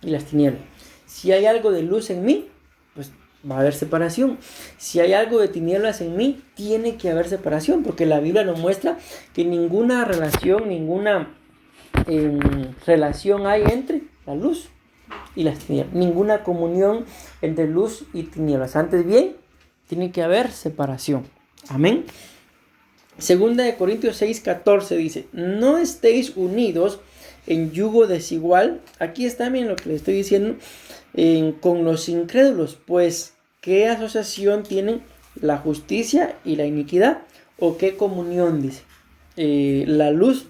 A: y las tinieblas. Si hay algo de luz en mí, pues va a haber separación. Si hay algo de tinieblas en mí, tiene que haber separación, porque la Biblia nos muestra que ninguna relación hay entre la luz y las tinieblas. Ninguna comunión entre luz y tinieblas. Antes bien, tiene que haber separación. Amén. 2 de Corintios 6, 14 dice, no estéis unidos en yugo desigual. Aquí está bien lo que le estoy diciendo, con los incrédulos, pues ¿qué asociación tienen la justicia y la iniquidad? ¿O qué comunión? Dice, la luz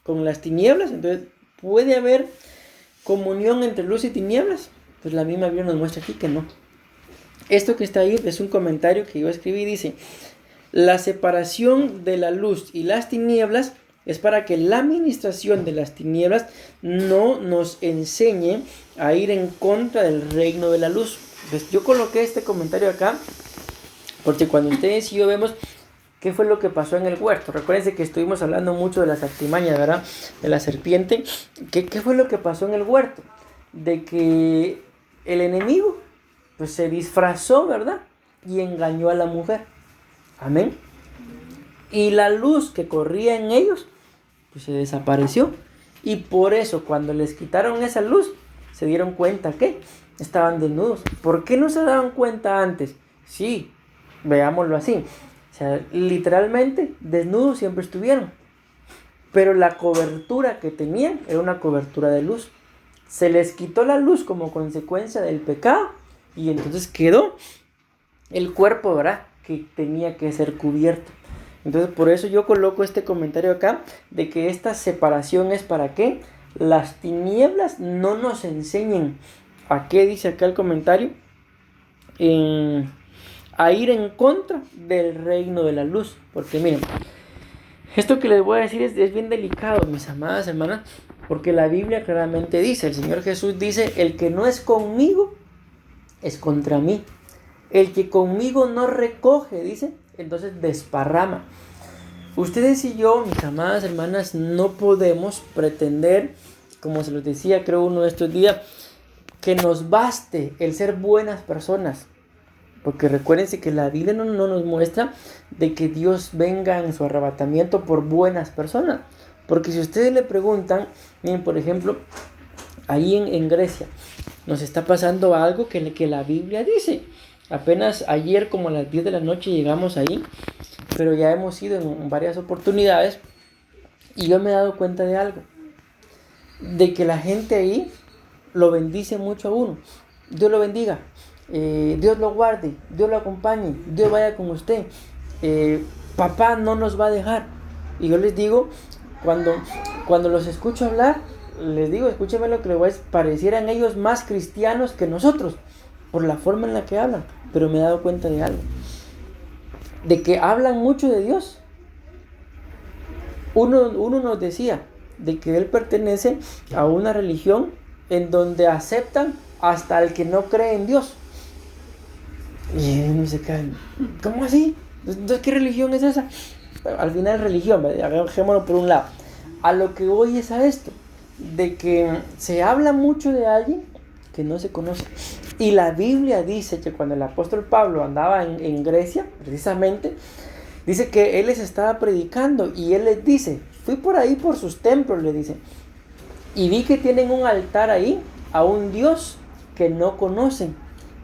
A: con las tinieblas. Entonces, ¿puede haber comunión entre luz y tinieblas? Pues la misma Biblia nos muestra aquí que no. Esto que está ahí es un comentario que yo escribí. Dice, la separación de la luz y las tinieblas es para que la administración de las tinieblas no nos enseñe a ir en contra del reino de la luz. Pues yo coloqué este comentario acá porque cuando ustedes y yo vemos qué fue lo que pasó en el huerto, recuérdense que estuvimos hablando mucho de las artimañas, ¿verdad? De la serpiente. ¿Qué fue lo que pasó en el huerto? De que el enemigo pues se disfrazó, ¿verdad? Y engañó a la mujer. Amén. Y la luz que corría en ellos pues se desapareció. Y por eso cuando les quitaron esa luz, se dieron cuenta que estaban desnudos. ¿Por qué no se daban cuenta antes? Sí, veámoslo así. O sea, literalmente desnudos siempre estuvieron. Pero la cobertura que tenían era una cobertura de luz. Se les quitó la luz como consecuencia del pecado. Y entonces quedó el cuerpo, ¿verdad?, que tenía que ser cubierto. Entonces por eso yo coloco este comentario acá, de que esta separación es para que las tinieblas no nos enseñen a qué dice acá el comentario, a ir en contra del reino de la luz. Porque miren, esto que les voy a decir es bien delicado, mis amadas hermanas, porque la Biblia claramente dice, el Señor Jesús dice, el que no es conmigo es contra mí. El que conmigo no recoge, dice, entonces desparrama. Ustedes y yo, mis amadas hermanas, no podemos pretender, como se los decía creo uno de estos días, que nos baste el ser buenas personas. Porque recuérdense que la Biblia no nos muestra de que Dios venga en su arrebatamiento por buenas personas. Porque si ustedes le preguntan, miren, por ejemplo, ahí en Grecia, nos está pasando algo que la Biblia dice. Apenas ayer como a las 10 de la noche llegamos ahí, pero ya hemos ido en varias oportunidades y yo me he dado cuenta de algo, de que la gente ahí lo bendice mucho a uno. Dios lo bendiga, Dios lo guarde, Dios lo acompañe, Dios vaya con usted, papá no nos va a dejar. Y yo les digo, cuando los escucho hablar, les digo, escúcheme lo que les voy a decir, parecieran ellos más cristianos que nosotros, por la forma en la que hablan. Pero me he dado cuenta de algo, de que hablan mucho de Dios. Uno nos decía de que él pertenece a una religión en donde aceptan hasta al que no cree en Dios. Y uno se cae, ¿cómo así? Entonces, ¿qué religión es esa? Al final religión, dejémoslo por un lado. A lo que voy es a esto, de que se habla mucho de alguien que no se conoce. Y la Biblia dice que cuando el apóstol Pablo andaba en Grecia, precisamente, dice que él les estaba predicando y él les dice, fui por ahí por sus templos, le dice, y vi que tienen un altar ahí a un Dios que no conocen.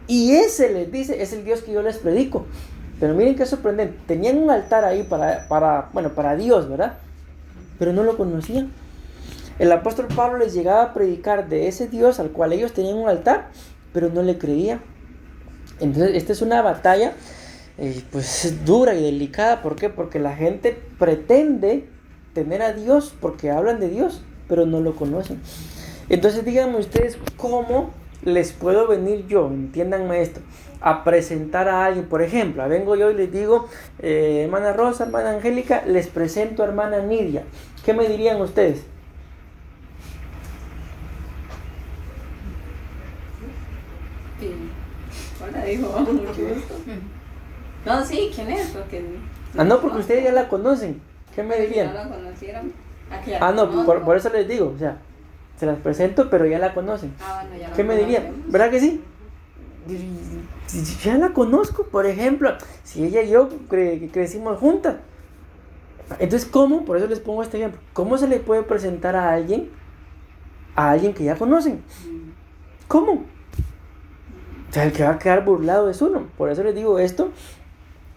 A: Y ese, les dice, es el Dios que yo les predico. Pero miren qué sorprendente, tenían un altar ahí para Dios, ¿verdad? Pero no lo conocían. El apóstol Pablo les llegaba a predicar de ese Dios al cual ellos tenían un altar, pero no le creían. Entonces esta es una batalla pues dura y delicada. ¿Por qué? Porque la gente pretende tener a Dios porque hablan de Dios, pero no lo conocen. Entonces díganme ustedes cómo les puedo venir yo, entiéndanme esto, a presentar a alguien. Por ejemplo, vengo yo y les digo, hermana Rosa, hermana Angélica, les presento a hermana Nidia. ¿Qué me dirían ustedes?
B: Sí. Hola, dijo, mucho gusto. No, sí, ¿quién es? Porque
A: no, porque ustedes ya la conocen. ¿Qué me dirían?
B: Si no la conocieron.
A: No, por eso les digo, o sea, se las presento, pero ya la conocen.
B: Bueno, ya
A: ¿Qué me dirían? ¿Verdad que sí? Ya la conozco, por ejemplo, si ella y yo crecimos juntas. Entonces, ¿cómo? Por eso les pongo este ejemplo. ¿Cómo se le puede presentar a alguien que ya conocen? ¿Cómo? O sea, el que va a quedar burlado es uno. Por eso les digo esto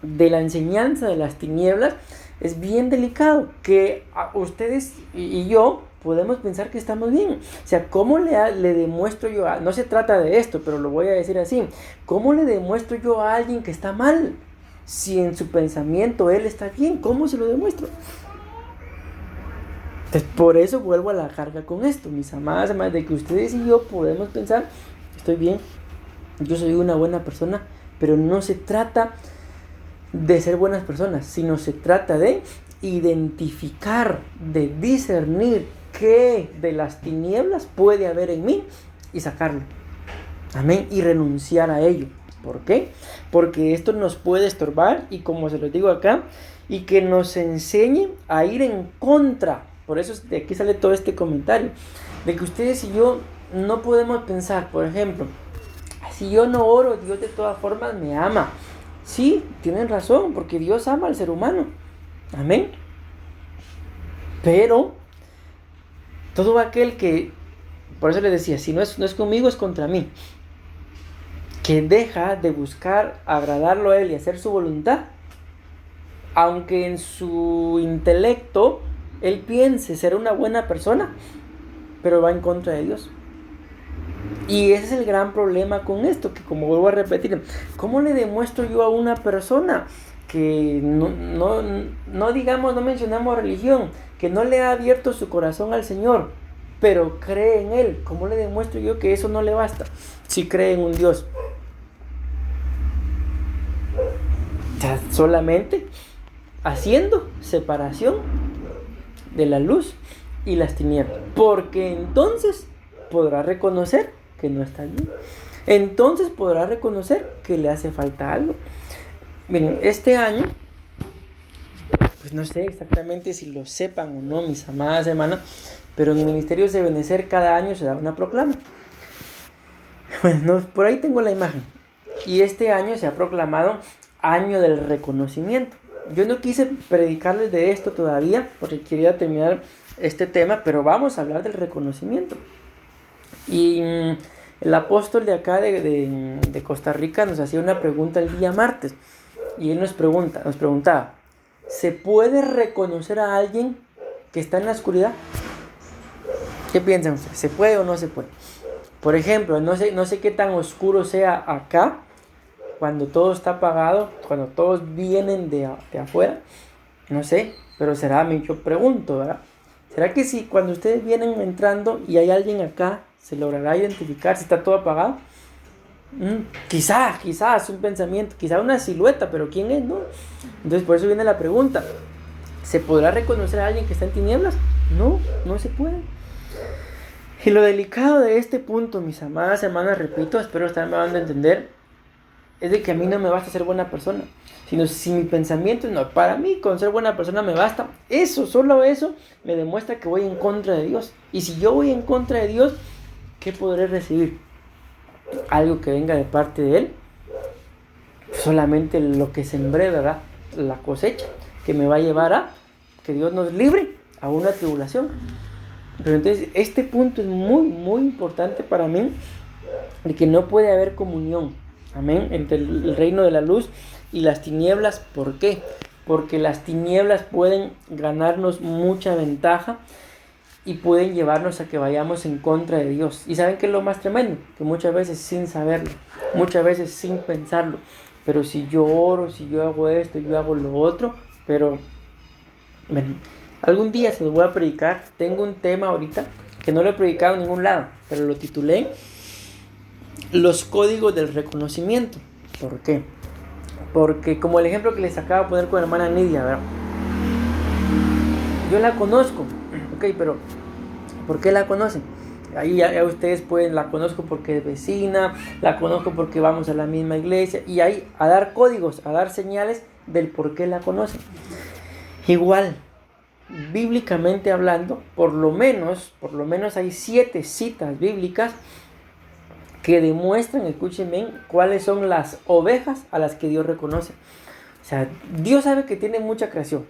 A: de la enseñanza de las tinieblas. Es bien delicado que ustedes y yo podemos pensar que estamos bien. O sea, ¿cómo le demuestro yo no se trata de esto, pero lo voy a decir así. ¿Cómo le demuestro yo a alguien que está mal? Si en su pensamiento él está bien, ¿cómo se lo demuestro? Entonces, por eso vuelvo a la carga con esto, mis amadas, de que ustedes y yo podemos pensar, estoy bien, yo soy una buena persona, pero no se trata de ser buenas personas, sino se trata de identificar, de discernir qué de las tinieblas puede haber en mí y sacarlo. Amén. Y renunciar a ello. ¿Por qué? Porque esto nos puede estorbar y como se los digo acá, y que nos enseñe a ir en contra. Por eso de aquí sale todo este comentario, de que ustedes y yo no podemos pensar, por ejemplo, si yo no oro, Dios de todas formas me ama. Sí, tienen razón, porque Dios ama al ser humano. Amén. Pero todo aquel que, por eso les decía, si no es conmigo, es contra mí, que deja de buscar agradarlo a Él y hacer su voluntad, aunque en su intelecto Él piense ser una buena persona, pero va en contra de Dios. Y ese es el gran problema con esto, que como vuelvo a repetir, ¿cómo le demuestro yo a una persona que no digamos, no mencionamos religión, que no le ha abierto su corazón al Señor, pero cree en Él? ¿Cómo le demuestro yo que eso no le basta si cree en un Dios? Ya solamente haciendo separación de la luz y las tinieblas, porque entonces podrá reconocer que no está bien. Entonces podrá reconocer que le hace falta algo. Miren, este año, pues no sé exactamente si lo sepan o no, mis amadas hermanas, pero en el Ministerio de Benecer cada año se da una proclama. Bueno, por ahí tengo la imagen. Y este año se ha proclamado Año del Reconocimiento. Yo no quise predicarles de esto todavía porque quería terminar este tema, pero vamos a hablar del reconocimiento. Y el apóstol de acá de Costa Rica nos hacía una pregunta el día martes. Y él nos preguntaba, ¿se puede reconocer a alguien que está en la oscuridad? ¿Qué piensan ustedes? ¿Se puede o no se puede? Por ejemplo, no sé qué tan oscuro sea acá, cuando todo está apagado, cuando todos vienen de afuera. No sé, pero yo pregunto, ¿verdad? ¿Será que si cuando ustedes vienen entrando y hay alguien acá, se logrará identificar si está todo apagado? Quizás un pensamiento, quizás una silueta, pero ¿quién es? No. Entonces por eso viene la pregunta, ¿se podrá reconocer a alguien que está en tinieblas? No se puede. Y lo delicado de este punto, mis amadas hermanas, repito, espero estarme dando a entender, es de que a mí no me basta ser buena persona, sino si mi pensamiento no, para mí con ser buena persona me basta, solo eso me demuestra que voy en contra de Dios. Y si yo voy en contra de Dios, ¿qué podré recibir? algo que venga de parte de Él, solamente lo que sembré, ¿verdad? La cosecha, que me va a llevar a que Dios nos libre a una tribulación. Pero entonces este punto es muy, muy importante para mí, de que no puede haber comunión, amén, entre el reino de la luz y las tinieblas. ¿Por qué? Porque las tinieblas pueden ganarnos mucha ventaja y pueden llevarnos a que vayamos en contra de Dios. ¿Y saben qué es lo más tremendo? Que muchas veces sin saberlo, muchas veces sin pensarlo, pero si yo oro, si yo hago esto, yo hago lo otro, pero bueno, algún día se los voy a predicar. Tengo un tema ahorita que no lo he predicado en ningún lado, pero lo titulé Los códigos del reconocimiento. ¿Por qué? Porque como el ejemplo que les acabo de poner con la hermana Nidia, ¿verdad? Yo la conozco, ok, pero ¿por qué la conocen? Ahí ya ustedes pueden, la conozco porque es vecina, la conozco porque vamos a la misma iglesia, y ahí a dar códigos, a dar señales del por qué la conocen. Igual, bíblicamente hablando, por lo menos hay 7 citas bíblicas que demuestran, escúchenme, cuáles son las ovejas a las que Dios reconoce. O sea, Dios sabe que tiene mucha creación,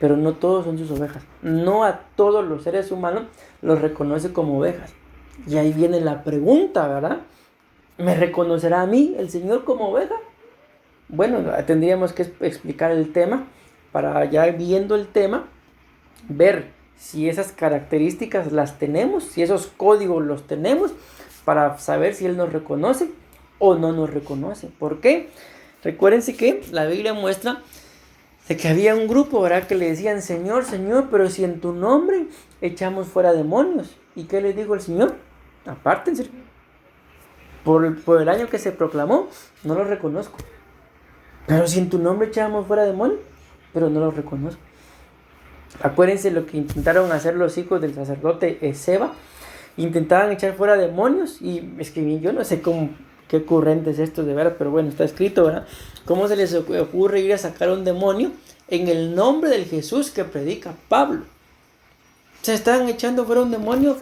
A: pero no todos son sus ovejas. No a todos los seres humanos los reconoce como ovejas. Y ahí viene la pregunta, ¿verdad? ¿Me reconocerá a mí el Señor como oveja? Bueno, tendríamos que explicar el tema para, ya viendo el tema, ver si esas características las tenemos, si esos códigos los tenemos, para saber si Él nos reconoce o no nos reconoce. ¿Por qué? Recuérdense que la Biblia muestra de que había un grupo, ¿verdad?, que le decían: Señor, Señor, pero si en tu nombre echamos fuera demonios. ¿Y qué les dijo el Señor? Apártense. Por el año que se proclamó, no los reconozco. Pero si en tu nombre echamos fuera demonios, pero no los reconozco. Acuérdense lo que intentaron hacer los hijos del sacerdote Seba. Intentaban echar fuera demonios, y es que yo no sé qué ocurrente es esto de verdad, pero bueno, está escrito, ¿verdad? ¿Cómo se les ocurre ir a sacar un demonio en el nombre del Jesús que predica Pablo? Se estaban echando fuera un demonio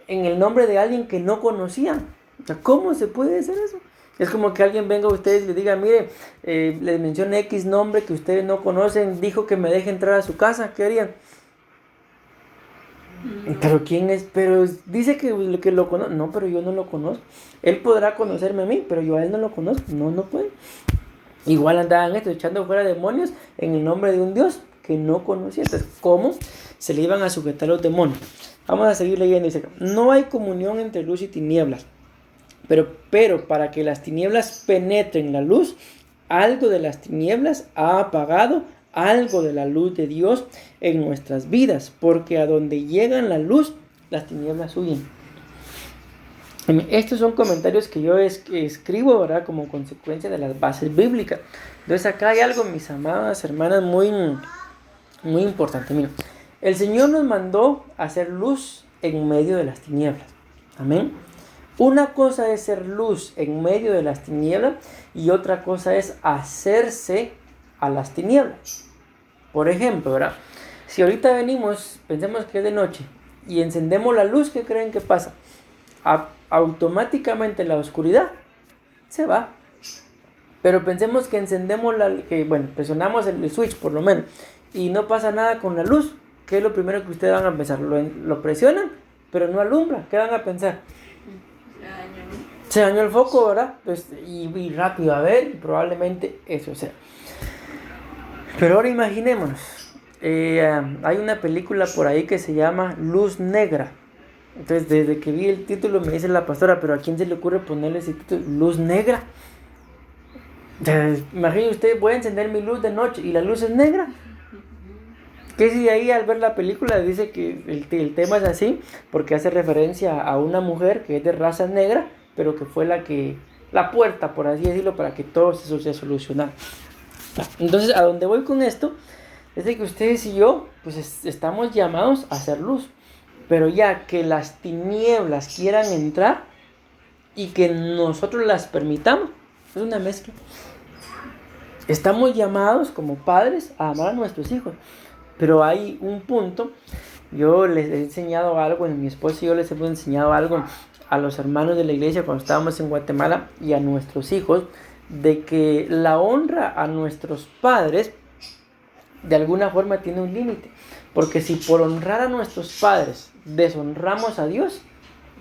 A: en el nombre de alguien que no conocían. O sea, ¿cómo se puede hacer eso? Es como que alguien venga a ustedes y les diga: mire, les mencioné X nombre que ustedes no conocen, dijo que me deje entrar a su casa. ¿Qué harían? ¿Pero quién es? Pero dice que lo conoce. No, pero yo no lo conozco. Él podrá conocerme a mí, pero yo a él no lo conozco. No puede. Igual andaban echando fuera demonios en el nombre de un Dios que no conocía. Entonces, ¿cómo se le iban a sujetar los demonios? Vamos a seguir leyendo. Dice: no hay comunión entre luz y tinieblas, pero para que las tinieblas penetren la luz, algo de las tinieblas ha apagado algo de la luz de Dios en nuestras vidas, porque a donde llegan la luz, las tinieblas huyen. Estos son comentarios que yo escribo, ¿verdad?, como consecuencia de las bases bíblicas. Entonces acá hay algo, mis amadas hermanas, muy, muy importante. Mira, el Señor nos mandó a hacer luz en medio de las tinieblas. Amén. Una cosa es ser luz en medio de las tinieblas, y otra cosa es hacerse a las tinieblas. Por ejemplo, ¿verdad? Si ahorita venimos, pensemos que es de noche, y encendemos la luz, ¿qué creen que pasa? Automáticamente la oscuridad se va. Pero pensemos que encendemos presionamos el switch por lo menos, y no pasa nada con la luz. ¿Qué es lo primero que ustedes van a pensar? Lo presionan, pero no alumbra. ¿Qué van a pensar? Se dañó el foco, ¿verdad? Pues, y rápido, a ver, probablemente eso sea. Pero ahora imaginémonos, hay una película por ahí que se llama Luz Negra. Entonces, desde que vi el título me dice la pastora: ¿pero a quién se le ocurre ponerle ese título? Luz Negra. Imagine usted, voy a encender mi luz de noche y la luz es negra. ¿Qué si ahí al ver la película dice que el tema es así? Porque hace referencia a una mujer que es de raza negra, pero que fue la puerta, por así decirlo, para que todo eso se solucionara. Entonces, a donde voy con esto es de que ustedes y yo, pues estamos llamados a hacer luz, pero ya que las tinieblas quieran entrar y que nosotros las permitamos, es una mezcla. Estamos llamados como padres a amar a nuestros hijos, pero hay un punto. Yo les he enseñado algo, mi esposo y yo les hemos enseñado algo a los hermanos de la iglesia cuando estábamos en Guatemala y a nuestros hijos de que la honra a nuestros padres de alguna forma tiene un límite. Porque si por honrar a nuestros padres deshonramos a Dios,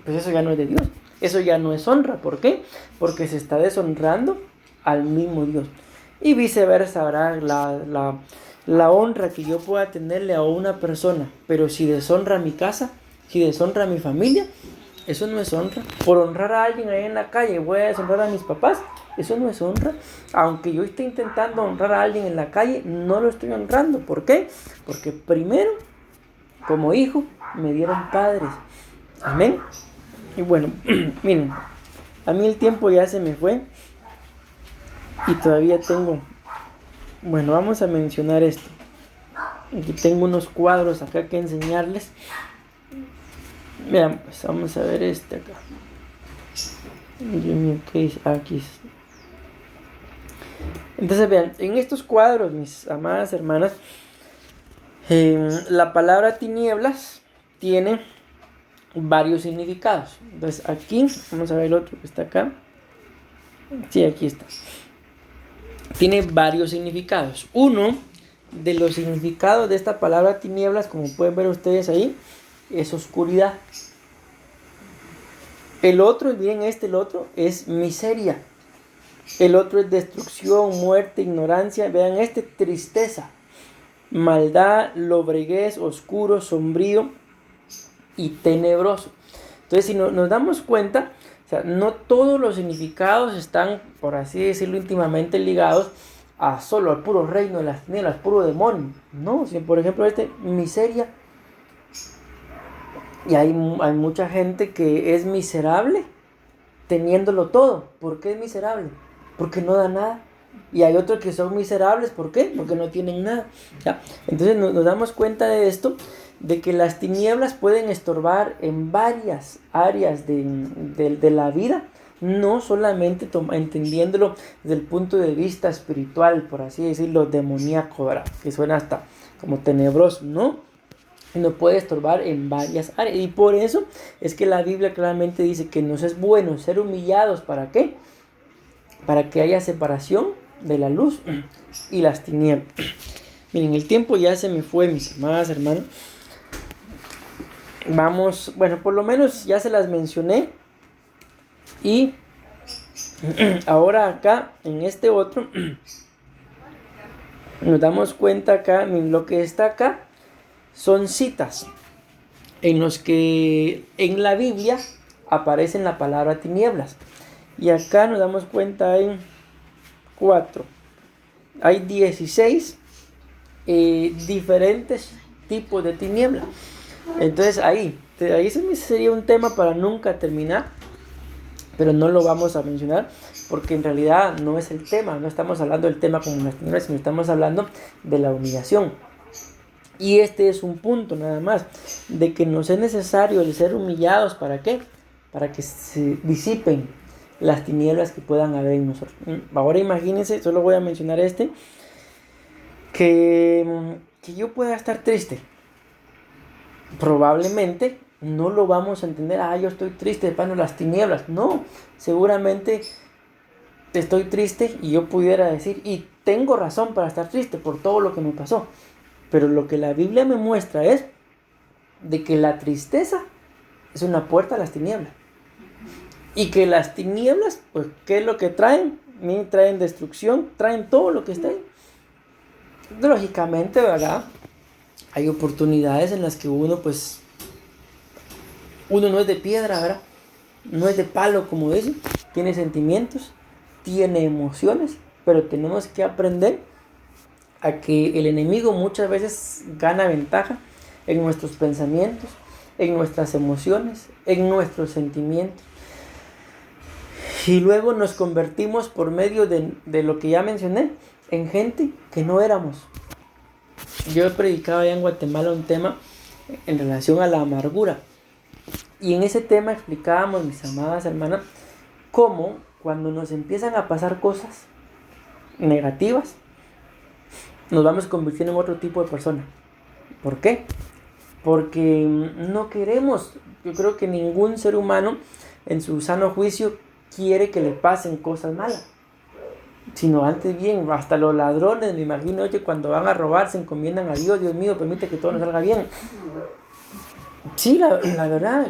A: pues eso ya no es de Dios. Eso ya no es honra. ¿Por qué? Porque se está deshonrando al mismo Dios. Y viceversa, ¿verdad? La honra que yo pueda tenerle a una persona, pero si deshonra a mi casa, si deshonra a mi familia, eso no es honra. Por honrar a alguien ahí en la calle, voy a deshonrar a mis papás, eso no es honra. Aunque yo esté intentando honrar a alguien en la calle, no lo estoy honrando. ¿Por qué? Porque primero, como hijo, me dieron padres. Amén. Y bueno, miren, a mí el tiempo ya se me fue y todavía tengo... Bueno, vamos a mencionar esto. Aquí tengo unos cuadros acá que enseñarles. Vean, pues vamos a ver este acá. Dios mío, ¿qué es? Aquí es. Entonces vean, en estos cuadros, mis amadas hermanas, la palabra tinieblas tiene varios significados. Entonces aquí, vamos a ver el otro que está acá. Sí, aquí está. Tiene varios significados. Uno de los significados de esta palabra tinieblas, como pueden ver ustedes ahí, es oscuridad. El otro, miren el otro es miseria. El otro es destrucción, muerte, ignorancia. Vean tristeza, maldad, lobreguez, oscuro, sombrío y tenebroso. Entonces, si nos damos cuenta, o sea, no todos los significados están, por así decirlo, íntimamente ligados a solo al puro reino de las tinieblas, puro demonio. No, si por ejemplo miseria, y hay mucha gente que es miserable teniéndolo todo. ¿Por qué es miserable? Porque no da nada. Y hay otros que son miserables, ¿por qué? Porque no tienen nada. ¿Ya? Entonces nos damos cuenta de esto, de que las tinieblas pueden estorbar en varias áreas de la vida, no solamente entendiéndolo desde el punto de vista espiritual, por así decirlo, demoníaco, ¿verdad? Que suena hasta como tenebroso, ¿no? Nos puede estorbar en varias áreas. Y por eso es que la Biblia claramente dice que nos es bueno ser humillados. ¿Para qué? Para que haya separación de la luz y las tinieblas. Miren, el tiempo ya se me fue, mis amadas hermanas. Vamos, bueno, por lo menos ya se las mencioné. Y ahora acá, en este otro, nos damos cuenta acá, lo que está acá son citas en los que en la Biblia aparecen la palabra tinieblas. Y acá nos damos cuenta en 4. Hay 16 diferentes tipos de tinieblas. Entonces ahí sería un tema para nunca terminar, pero no lo vamos a mencionar porque en realidad no es el tema. No estamos hablando del tema como las tinieblas, sino estamos hablando de la humillación. Y este es un punto nada más, de que nos es necesario el ser humillados. ¿Para qué? Para que se disipen las tinieblas que puedan haber en nosotros. Ahora imagínense, solo voy a mencionar que yo pueda estar triste. Probablemente no lo vamos a entender. Yo estoy triste, de plano las tinieblas. No, seguramente estoy triste y yo pudiera decir, y tengo razón para estar triste por todo lo que me pasó. Pero lo que la Biblia me muestra es de que la tristeza es una puerta a las tinieblas. Y que las tinieblas, pues, ¿qué es lo que traen? Traen destrucción, traen todo lo que está ahí. Lógicamente, ¿verdad? Hay oportunidades en las que uno no es de piedra, ¿verdad? No es de palo, como dicen. Tiene sentimientos, tiene emociones, pero tenemos que aprender a que el enemigo muchas veces gana ventaja en nuestros pensamientos, en nuestras emociones, en nuestros sentimientos. Y luego nos convertimos por medio de lo que ya mencioné, en gente que no éramos. Yo he predicado allá en Guatemala un tema en relación a la amargura. Y en ese tema explicábamos, mis amadas hermanas, cómo cuando nos empiezan a pasar cosas negativas, nos vamos convirtiendo en otro tipo de persona. ¿Por qué? Porque no queremos, yo creo que ningún ser humano en su sano juicio quiere que le pasen cosas malas, sino antes bien, hasta los ladrones, me imagino que cuando van a robar se encomiendan a Dios. Dios mío, permite que todo nos salga bien. Sí, la verdad,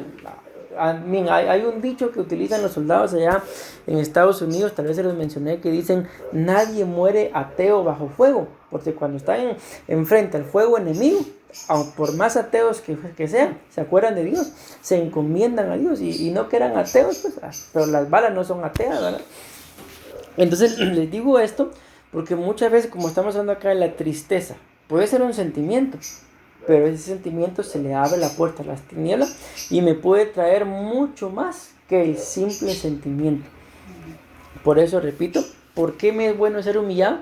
A: hay un dicho que utilizan los soldados allá en Estados Unidos, tal vez se los mencioné, que dicen: nadie muere ateo bajo fuego, porque cuando están enfrente al fuego enemigo, aun por más ateos que sean, se acuerdan de Dios, se encomiendan a Dios, y no que eran ateos, pues, pero las balas no son ateas, ¿verdad? Entonces les digo esto porque muchas veces, como estamos hablando acá de la tristeza, puede ser un sentimiento, pero ese sentimiento se le abre la puerta a las tinieblas y me puede traer mucho más que el simple sentimiento. Por eso repito, ¿por qué me es bueno ser humillado?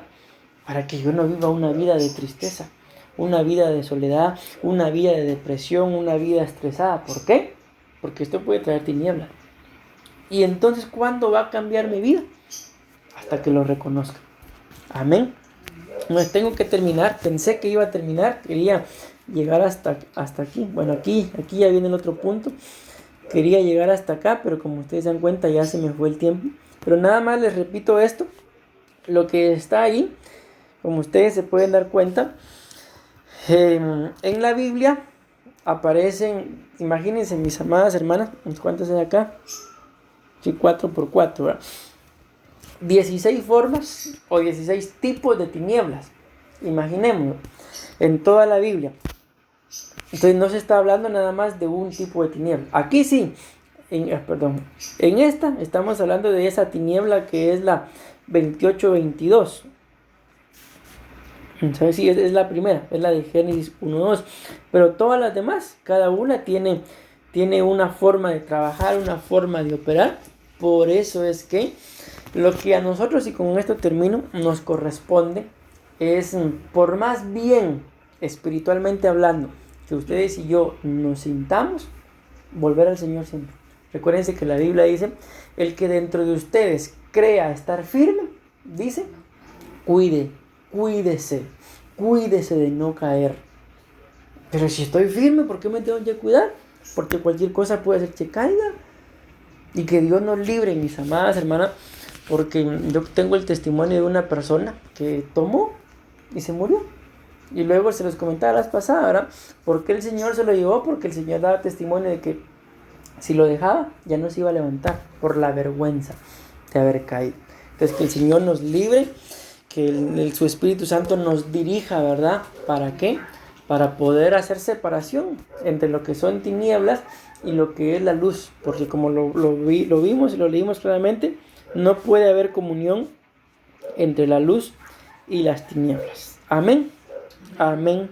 A: Para que yo no viva una vida de tristeza, una vida de soledad, una vida de depresión, una vida estresada. ¿Por qué? Porque esto puede traer tinieblas. Y entonces, ¿cuándo va a cambiar mi vida? Hasta que lo reconozca. Amén. No tengo que terminar. Pensé que iba a terminar. Quería llegar hasta aquí. Bueno, aquí ya viene el otro punto. Quería llegar hasta acá, pero como ustedes se dan cuenta, ya se me fue el tiempo. Pero nada más les repito esto. Lo que está ahí, como ustedes se pueden dar cuenta, en la Biblia aparecen, imagínense mis amadas hermanas, ¿cuántas hay acá? Sí, 4x4, ¿verdad? 16 formas o 16 tipos de tinieblas. Imaginémoslo, en toda la Biblia. Entonces no se está hablando nada más de un tipo de tiniebla. Aquí sí, en esta estamos hablando de esa tiniebla que es la 28-22. ¿Sabes? Sí, es la primera, es la de Génesis 1-2. Pero todas las demás, cada una tiene una forma de trabajar, una forma de operar. Por eso es que lo que a nosotros, y con esto termino, nos corresponde es, por más bien espiritualmente hablando que ustedes y yo nos sintamos, volver al Señor siempre. Recuérdense que la Biblia dice: el que dentro de ustedes crea estar firme, dice, cuídese de no caer. Pero si estoy firme, ¿por qué me tengo que cuidar? Porque cualquier cosa puede hacer que caiga. Y que Dios nos libre, mis amadas hermanas, porque yo tengo el testimonio de una persona que tomó y se murió. Y luego se los comentaba las pasadas, ¿verdad? ¿Por qué el Señor se lo llevó? Porque el Señor daba testimonio de que si lo dejaba, ya no se iba a levantar por la vergüenza de haber caído. Entonces, que el Señor nos libre, que su Espíritu Santo nos dirija, ¿verdad? ¿Para qué? Para poder hacer separación entre lo que son tinieblas y lo que es la luz. Porque como lo vimos y lo leímos claramente, no puede haber comunión entre la luz y las tinieblas. Amén. Amén